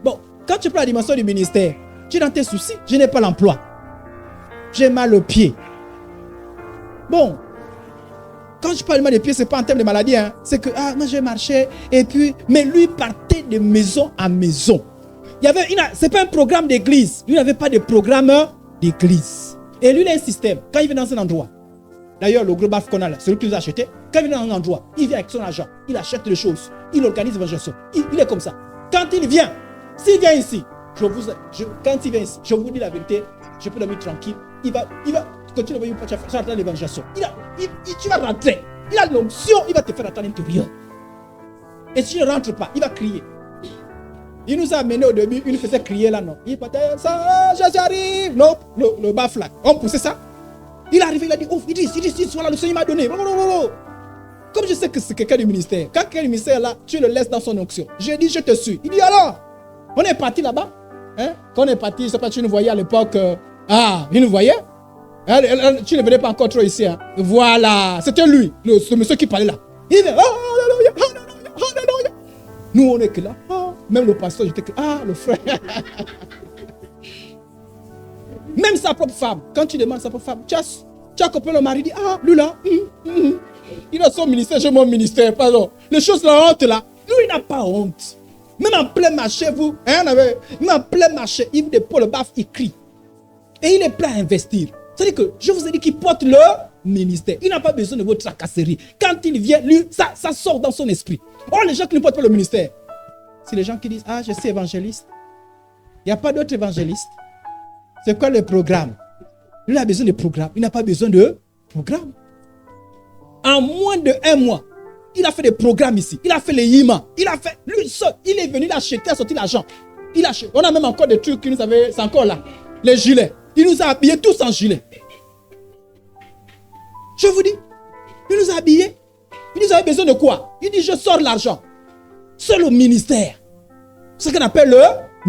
Bon, quand tu prends la dimension du ministère, tu es dans tes soucis. Je n'ai pas l'emploi. J'ai mal aux pieds. Bon, quand je parle mal des pieds, ce n'est pas en termes de maladie. Hein. C'est que, ah, moi, j'ai marché. Et puis, mais lui partait de maison en maison. Ce n'est pas un programme d'église. Lui n'avait pas de programme d'église. Et lui, il a un système. Quand il vient dans un endroit, d'ailleurs, le gros baf qu'on a là, celui qui nous a acheté, quand il vient dans un endroit, il vient avec son argent, il achète les choses, il organise l'évangélisation. Il est comme ça. Quand il vient, s'il vient ici, quand il vient ici, je vous dis la vérité, je peux dormir tranquille. Il va continuer à faire l'évangélisation. Tu vas rentrer. Il a l'onction, il va te faire attendre l'intérieur. Et si tu ne rentres pas, il va crier. Il nous a amené au début, il nous faisait crier là, non. Il partait, ça, j'arrive. Non, le baf là, on poussait ça. Il est arrivé, il a dit, ouf, il dit, voilà, le Seigneur m'a donné. Comme je sais que c'est quelqu'un du ministère, quand quelqu'un du ministère là, tu le laisses dans son onction. Je dis, je te suis. Il dit, alors, on est parti là-bas. Hein? Quand on est parti, je ne sais pas, tu nous voyais à l'époque. Il nous voyait. Tu ne venais pas encore trop ici. Hein? Voilà, c'était lui, ce monsieur qui parlait là. Il dit, alléluia, alléluia, alléluia. Nous, on est que là. Même le pasteur, j'étais que, le frère. Même sa propre femme, quand tu demandes sa propre femme, tu as compris le mari, dit, lui là, il a son ministère, j'ai mon ministère, pardon. Les choses, la honte là, lui, il n'a pas honte. Même en plein marché, vous, même en plein marché, il dépose le baf, il crie. Et il est prêt à investir. C'est-à-dire que je vous ai dit qu'il porte le ministère. Il n'a pas besoin de votre tracasserie. Quand il vient, lui, ça sort dans son esprit. Oh, les gens qui ne portent pas le ministère, c'est les gens qui disent, je suis évangéliste. Il n'y a pas d'autre évangéliste. C'est quoi le programme? Lui, il a besoin de programme. Il n'a pas besoin de programme. En moins de 1 mois, il a fait des programmes ici. Il a fait les Yima. Il a fait, lui seul, il est venu, il a acheté, il a sorti l'argent. On a même encore des trucs qui nous avaient, c'est encore là. Les gilets. Il nous a habillés tous en gilet. Je vous dis, il nous a habillés. Il nous avait besoin de quoi? Il dit, je sors l'argent. C'est le ministère. C'est ce qu'on appelle le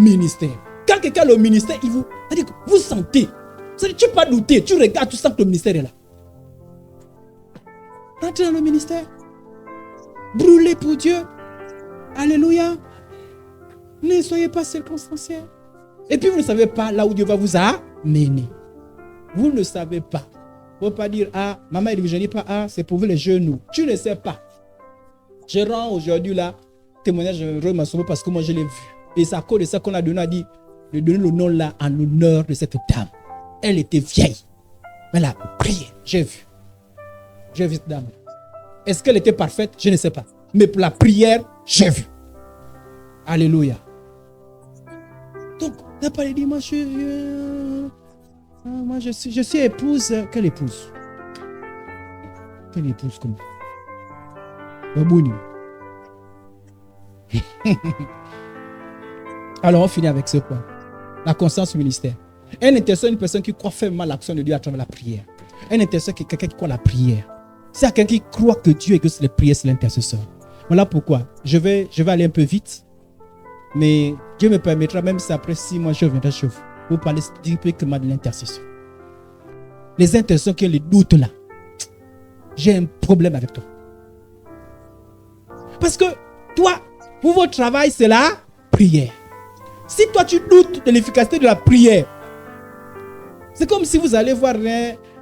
ministère. Quand quelqu'un a le ministère, c'est-à-dire que vous sentez. C'est-à-dire que tu ne peux pas douter. Tu regardes, tu sens que le ministère est là. Rentrez dans le ministère. Brûlez pour Dieu. Alléluia. Ne soyez pas circonstanciels. Et puis vous ne savez pas là où Dieu va vous amener. Vous ne savez pas. Vous ne pouvez pas dire, maman, il ne dit pas, c'est pour vous les genoux. Tu ne sais pas. Je rends aujourd'hui là, témoignage heureux ma sauvé parce que moi je l'ai vu. Et c'est à cause de ça qu'on a donné, de donner le nom là en l'honneur de cette dame. Elle était vieille. Elle a prié. J'ai vu. J'ai vu cette dame. Est-ce qu'elle était parfaite? Je ne sais pas. Mais pour la prière, j'ai vu. Alléluia. Donc, il n'a pas dit, moi je suis épouse. Quelle épouse? Quelle épouse comme Alors, on finit avec ce point. La constance au ministère. Un intercesseur, une personne qui croit fermement l'action de Dieu à travers la prière. Un intercesseur, c'est quelqu'un qui croit la prière. C'est quelqu'un qui croit que Dieu exauce les prières, c'est l'intercesseur. Voilà pourquoi. Je vais aller un peu vite. Mais Dieu me permettra, même si après 6 mois, je reviendrai chez vous. Vous parlez spécifiquement de l'intercession. Les intercesseurs qui ont les doutes là. J'ai un problème avec toi. Parce que toi, pour votre travail, c'est la prière. Si toi, tu doutes de l'efficacité de la prière, c'est comme si vous allez voir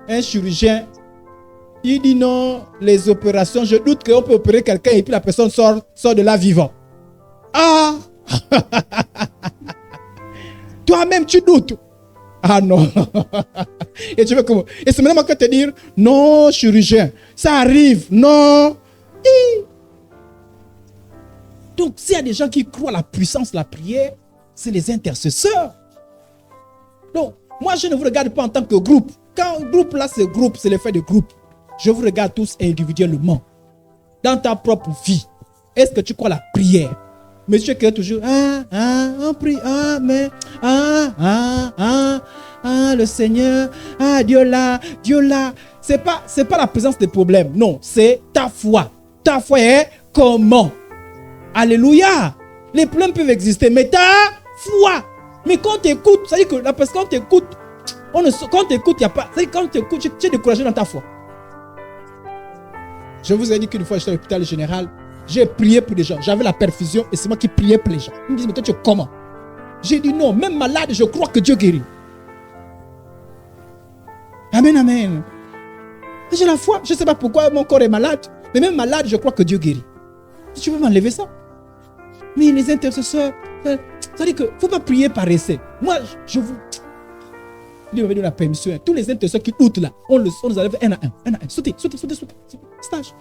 un chirurgien. Il dit non, les opérations, je doute qu'on peut opérer quelqu'un et puis la personne sort de là vivant. Ah! Toi-même, tu doutes. Ah non. Et tu veux comment? Et c'est maintenant que te dire, non, chirurgien, ça arrive, non. Donc, s'il y a des gens qui croient à la puissance de la prière, c'est les intercesseurs. Donc, moi, je ne vous regarde pas en tant que groupe. Quand groupe là, c'est groupe, c'est l'effet de groupe. Je vous regarde tous individuellement. Dans ta propre vie, est-ce que tu crois à la prière? Monsieur qui est toujours, on prie, mais, le Seigneur, Dieu là. C'est pas la présence des problèmes, non, c'est ta foi. Ta foi est comment? Alléluia. Les problèmes peuvent exister, mais ta foi. Mais quand tu écoutes, ça veut dire que la personne, quand tu écoutes, quand tu écoutes, il n'y a pas, ça veut dire quand tu écoutes, tu es découragé dans ta foi. Je vous ai dit qu'une fois, j'étais à l'hôpital général, j'ai prié pour des gens. J'avais la perfusion et c'est moi qui priais pour les gens. Ils me disent, mais toi, tu es comment? J'ai dit non, même malade, je crois que Dieu guérit. Amen, amen. J'ai la foi. Je ne sais pas pourquoi mon corps est malade, mais même malade, je crois que Dieu guérit. Tu peux m'enlever ça? Mais les intercesseurs, ça veut dire qu'il ne faut pas prier par essai. Moi, je vous... Il m'avait donné la permission. Tous les intercesseurs qui doutent là, on les enlève un à un. Sautez. Stage.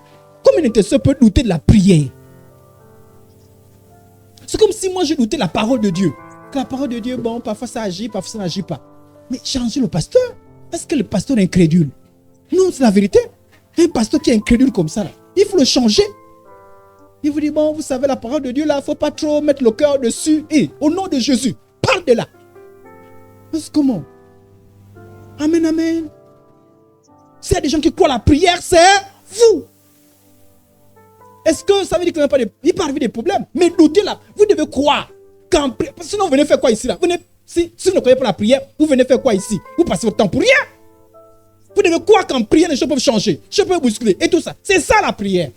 Comme un intercesseur peut douter de la prière. C'est comme si moi je doutais de la parole de Dieu. Que la parole de Dieu, bon, parfois ça agit, parfois ça n'agit pas. Mais changer le pasteur. Est-ce que le pasteur est incrédule? Non, c'est la vérité. Un pasteur qui est incrédule comme ça, là, il faut le changer. Il vous dit, bon, vous savez, la parole de Dieu, là, il ne faut pas trop mettre le cœur dessus. Et au nom de Jésus, parle de là. C'est comment? Amen, amen. S'il y a des gens qui croient à la prière, c'est vous. Est-ce que ça veut dire qu'il peut arriver des problèmes? Mais doutez là, vous devez croire. Sinon, vous venez faire quoi ici là? Si vous ne croyez pas la prière, vous venez faire quoi ici? Vous passez votre temps pour rien. Vous devez croire qu'en prière, les choses peuvent changer. Les choses peuvent bousculer et tout ça. C'est ça la prière.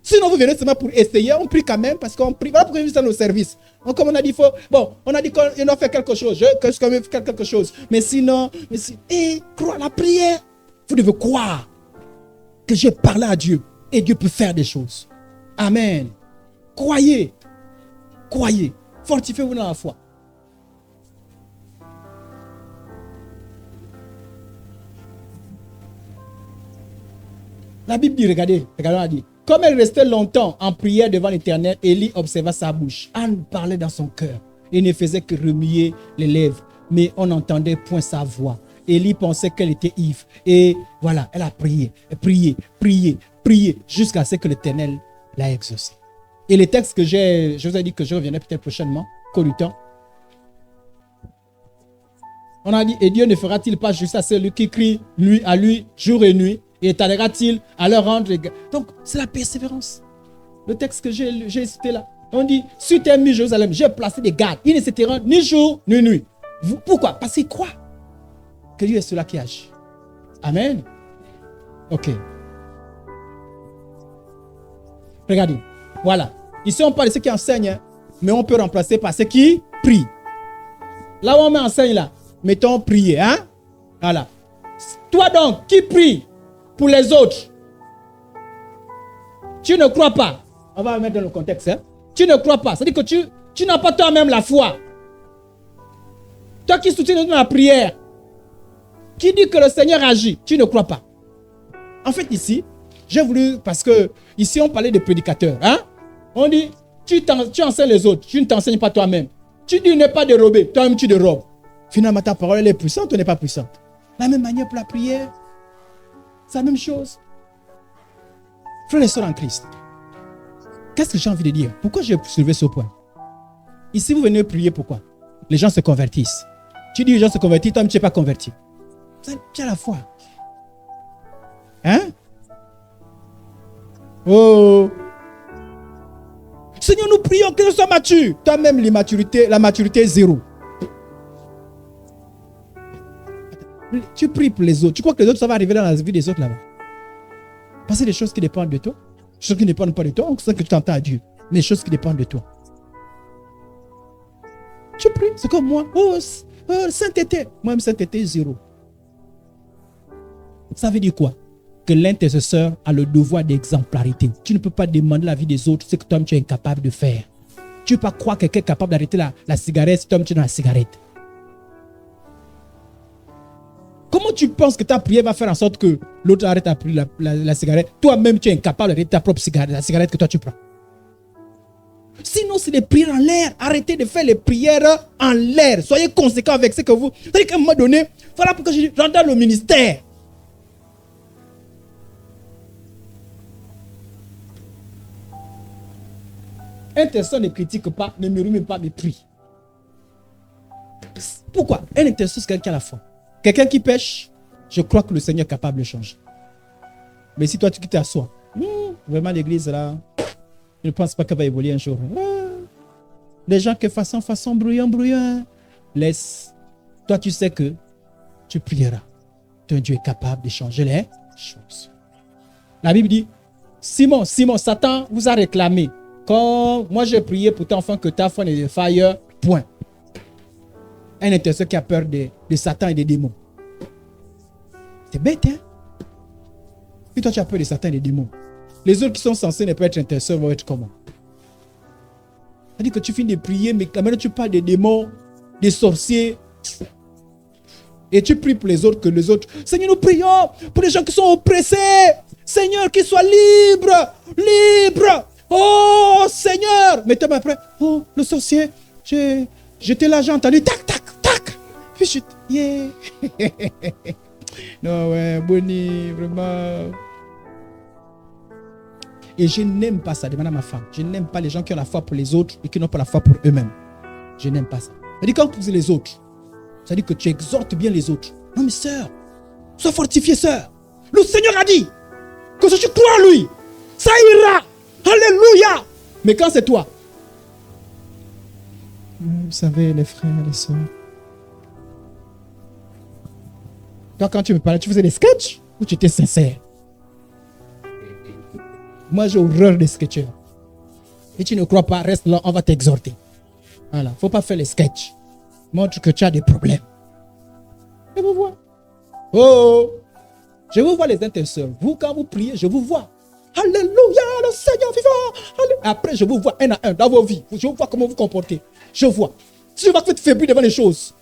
Sinon, vous venez seulement pour essayer. On prie quand même parce qu'on prie. Voilà pourquoi on dans nos services. Donc, comme on a dit, on a dit qu'on doit faire quelque chose. Que je dois faire quelque chose. Mais sinon, croire à la prière. Vous devez croire que j'ai parlé à Dieu et Dieu peut faire des choses. Amen. Croyez. Fortifiez-vous dans la foi. La Bible dit, regardez, on a dit, comme elle restait longtemps en prière devant l'Éternel, Élie observa sa bouche. Anne parlait dans son cœur et ne faisait que remuer les lèvres, mais on n'entendait point sa voix. Élie pensait qu'elle était ivre. Et voilà, elle a prié, jusqu'à ce que l'Éternel l'a exaucé. Et les textes que je vous ai dit que je reviendrai peut-être prochainement, qu'au du temps. On a dit, et Dieu ne fera-t-il pas juste à celui qui crie lui à lui, jour et nuit, et tardera-t-il à leur rendre les... Donc, c'est la persévérance. Le texte que j'ai cité là. On dit, sur tes murs, Jérusalem, j'ai placé des gardes. Ils ne se tairont ni jour, ni nuit. Pourquoi? Parce qu'ils croient que Dieu est celui qui agit. Amen. Ok. Regardez. Voilà. Ici, on parle de ceux qui enseignent, mais on peut remplacer par ceux qui prient. Là où on enseigne là, mettons prier. Hein? Voilà. Toi donc, qui prie pour les autres, tu ne crois pas. On va mettre dans le contexte. Hein? Tu ne crois pas. C'est-à-dire que tu n'as pas toi-même la foi. Toi qui soutiens dans la prière, qui dit que le Seigneur agit, tu ne crois pas. En fait, ici, j'ai voulu, parce que ici, on parlait de prédicateurs. Hein? On dit, tu enseignes les autres, tu ne t'enseignes pas toi-même. Tu dis ne pas dérober, toi-même tu dérobes. Finalement, ta parole, elle est puissante ou n'est pas puissante? La même manière pour la prière. C'est la même chose. Frères et sœurs en Christ, qu'est-ce que j'ai envie de dire? Pourquoi j'ai soulevé ce point? Ici, vous venez prier pourquoi? Les gens se convertissent. Tu dis les gens se convertissent, toi-même tu n'es pas converti. Tu as la foi. Hein? Oh! Seigneur, nous prions que nous soyons matures. Toi-même, la maturité est zéro. Tu pries pour les autres. Tu crois que les autres, ça va arriver dans la vie des autres là-bas? Parce que des choses qui dépendent de toi. Des choses qui ne dépendent pas de toi, c'est ça que tu t'entends à Dieu. Mais des choses qui dépendent de toi. Tu pries, c'est comme moi. Oh, sainteté. Moi-même, sainteté, zéro. Ça veut dire quoi? Que l'intercesseur a le devoir d'exemplarité. Tu ne peux pas demander la vie des autres, ce que toi-même tu es incapable de faire. Tu ne peux pas croire que quelqu'un est capable d'arrêter la cigarette si toi-même tu es dans la cigarette. Comment tu penses que ta prière va faire en sorte que l'autre arrête la cigarette? Toi-même, tu es incapable d'arrêter ta propre cigarette, la cigarette que toi tu prends. Sinon, c'est des prières en l'air. Arrêtez de faire les prières en l'air. Soyez conséquents avec ce que vous... C'est-à-dire qu'à un moment donné, voilà pourquoi je dis, rentre dans le ministère. Un intercesseur ne critique pas, ne murmure pas, mais prie. Pourquoi? Un intercesseur, c'est quelqu'un qui a la foi. Quelqu'un qui pêche, je crois que le Seigneur est capable de changer. Mais si toi, tu t'assois, vraiment l'église là, je ne pense pas qu'elle va évoluer un jour. Les gens que façon, bruyant. Laisse. Toi, tu sais que tu prieras. Ton Dieu est capable de changer les choses. La Bible dit, Simon, Satan vous a réclamé. Quand moi j'ai prié pour ton enfant que ta foi ne défaille, point. Un intercesseur qui a peur de Satan et des démons. C'est bête, hein? Puis toi tu as peur de Satan et des démons. Les autres qui sont censés ne pas être intercesseurs vont être comment? C'est-à-dire que tu finis de prier, mais maintenant tu parles des démons, des sorciers. Et tu pries pour les autres que les autres. Seigneur, nous prions pour les gens qui sont oppressés. Seigneur, qu'ils soient libres. Oh Seigneur. Mais toi après, oh le sorcier, j'étais là, j'ai entendu tac. Puis yeah. Non ouais, Bonnie, vraiment. Et je n'aime pas ça, demande à ma femme. Je n'aime pas les gens qui ont la foi pour les autres et qui n'ont pas la foi pour eux-mêmes. Je n'aime pas ça. Ça dit quand tu dis les autres, ça dit que tu exhortes bien les autres. Non mais sœur, sois fortifiée sœur. Le Seigneur a dit que si tu crois en lui, ça ira. Alléluia. Mais quand c'est toi, vous savez les frères et les sœurs. Toi quand tu me parlais, tu faisais des sketchs ou tu étais sincère? Moi, j'ai horreur des sketchers. Et tu ne crois pas, reste là, on va t'exhorter. Voilà, il ne faut pas faire les sketchs. Montre que tu as des problèmes. Je vous vois. Oh, je vous vois les intercesseurs. Vous, quand vous priez, je vous vois. Alléluia, le Seigneur vivant. Alléluia. Après, je vous vois un à un dans vos vies. Je vous vois comment vous comportez. Je vois. Si je vois que vous êtes faibli devant les choses.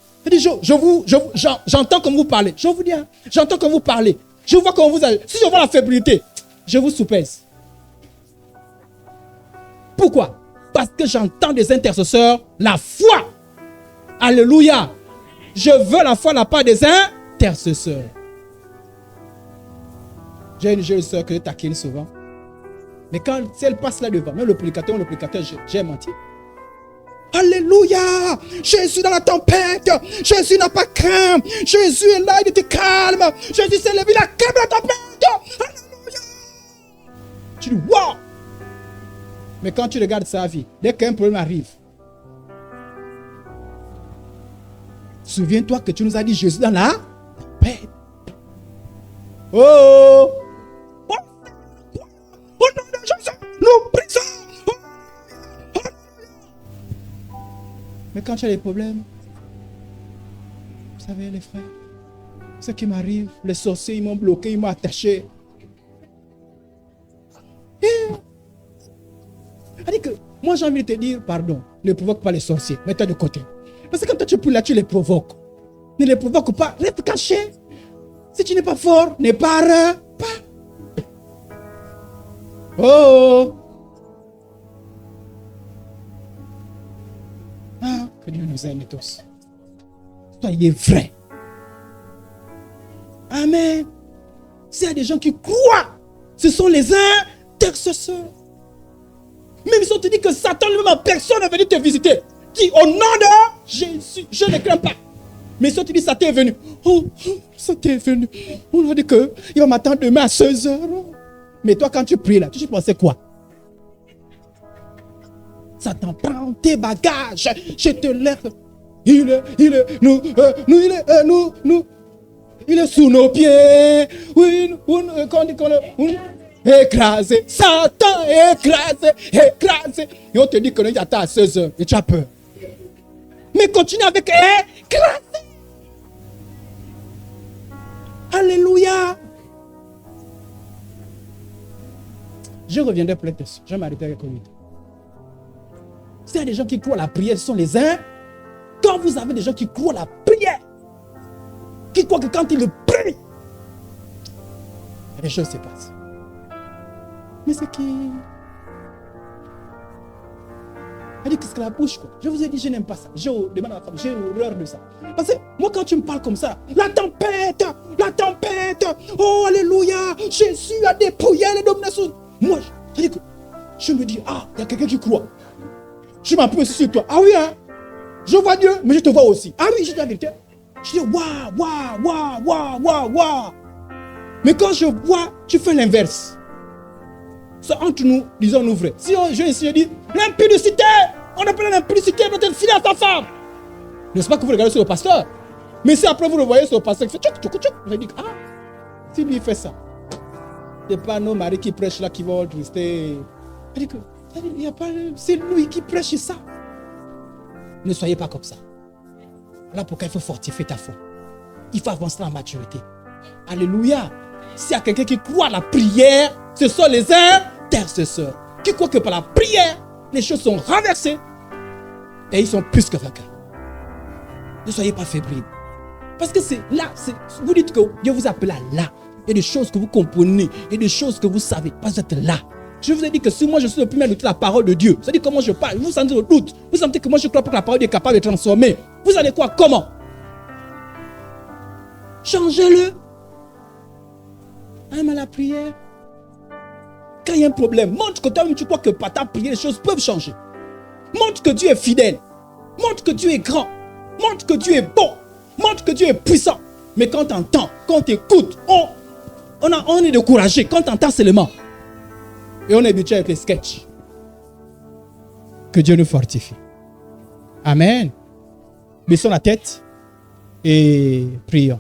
J'entends comme vous parlez. Je vous dis, hein, j'entends comme vous parlez. Je vois comment vous allez. Si je vois la faiblité, je vous soupèse. Pourquoi? Parce que j'entends des intercesseurs la foi. Alléluia. Je veux la foi de la part des intercesseurs. J'ai une jeune soeur que je taquine souvent. Mais si elle passe là devant, même le prédicateur, j'ai menti. Alléluia. Jésus dans la tempête. Jésus n'a pas craint. Jésus est là, il était calme. Jésus s'est levé, il a calmé la tempête. Alléluia. Tu dis, wow. Mais quand tu regardes sa vie, dès qu'un problème arrive, souviens-toi que tu nous as dit Jésus dans la paix. Oh! Au nom de Jésus, nous brisons. Mais quand tu as des problèmes, vous savez les frères, ce qui m'arrive, les sorciers, ils m'ont bloqué, ils m'ont attaché. C'est-à-dire que moi j'ai envie de te dire, pardon, ne provoque pas les sorciers, mets-toi de côté. Parce que quand toi tu es là, tu les provoques. Ne les provoque pas, reste caché. Si tu n'es pas fort, ne pars pas. Oh! Ah, que Dieu nous aime tous. Soyez vrais. Amen. S'il y a des gens qui croient, ce sont les intercesseurs. Même ils ont dit que Satan lui-même en personne est venu te visiter. Dis au nom de Jésus, je ne crains pas. Mais si tu dis ça t'est venu, oh, ça t'est venu. On a dit qu'il va m'attendre demain à 16h. Mais toi, quand tu pries là, tu pensais quoi? Satan prend tes bagages, je te lève. Il est sous nos pieds. Oui, écrasé. Satan écrasé. Et on te dit que il attend à 16h et tu as peur. Mais continue avec écrasé. Alléluia. Je reviendrai peut-être. Je vais m'arrêter avec lui. S'il y a des gens qui croient à la prière, ce sont les uns. Quand vous avez des gens qui croient à la prière, qui croient que quand ils le prient, les choses se passent. Mais c'est qui? Elle dit qu'est-ce que la bouche, quoi. Je vous ai dit, je n'aime pas ça. Je demande à ma femme, j'ai horreur de ça. Parce que moi, quand tu me parles comme ça, la tempête, oh, alléluia, Jésus a dépouillé les dominations. Moi, je me dis, ah, il y a quelqu'un qui croit. Je m'appuie sur toi. Ah oui, hein? Je vois Dieu, mais je te vois aussi. Ah oui, je dis la vérité. Je dis, waouh. Mais quand je vois, tu fais l'inverse. Ça entre nous, disons nous vrai. Si je dis, l'impudicité, on appelle l'impudicité, doit être filée à ta femme. N'est-ce pas que vous regardez sur le pasteur? Mais si après vous le voyez sur le pasteur, il fait tchouk, vous dites, ah, si lui fait ça, ce n'est pas nos maris qui prêchent là qui vont rester. C'est lui qui prêche ça. Ne soyez pas comme ça. Là pourquoi il faut fortifier ta foi. Il faut avancer dans la maturité. Alléluia. S'il y a quelqu'un qui croit à la prière, ce sont les intercesseurs. Qui croient que par la prière, les choses sont renversées. Et ils sont plus que vainqueurs. Ne soyez pas fébriles. Parce que c'est là, vous dites que Dieu vous appelle à là. Il y a des choses que vous comprenez, il y a des choses que vous savez. Parce que vous êtes là. Je vous ai dit que si moi je suis le premier à douter la parole de Dieu, c'est-à-dire comment je parle, vous sentez le doute, vous sentez que moi je crois pas que la parole est capable de transformer. Vous allez quoi? Comment? Changez-le. Aime à la prière. Quand il y a un problème, montre que toi-même tu crois que par ta prière les choses peuvent changer. Montre que Dieu est fidèle. Montre que Dieu est grand. Montre que Dieu est bon. Montre que Dieu est puissant. Mais quand tu entends, quand tu écoutes, on est découragé. Quand tu entends seulement. Et on est habitué avec les sketchs. Que Dieu nous fortifie. Amen. Baissons la tête et prions.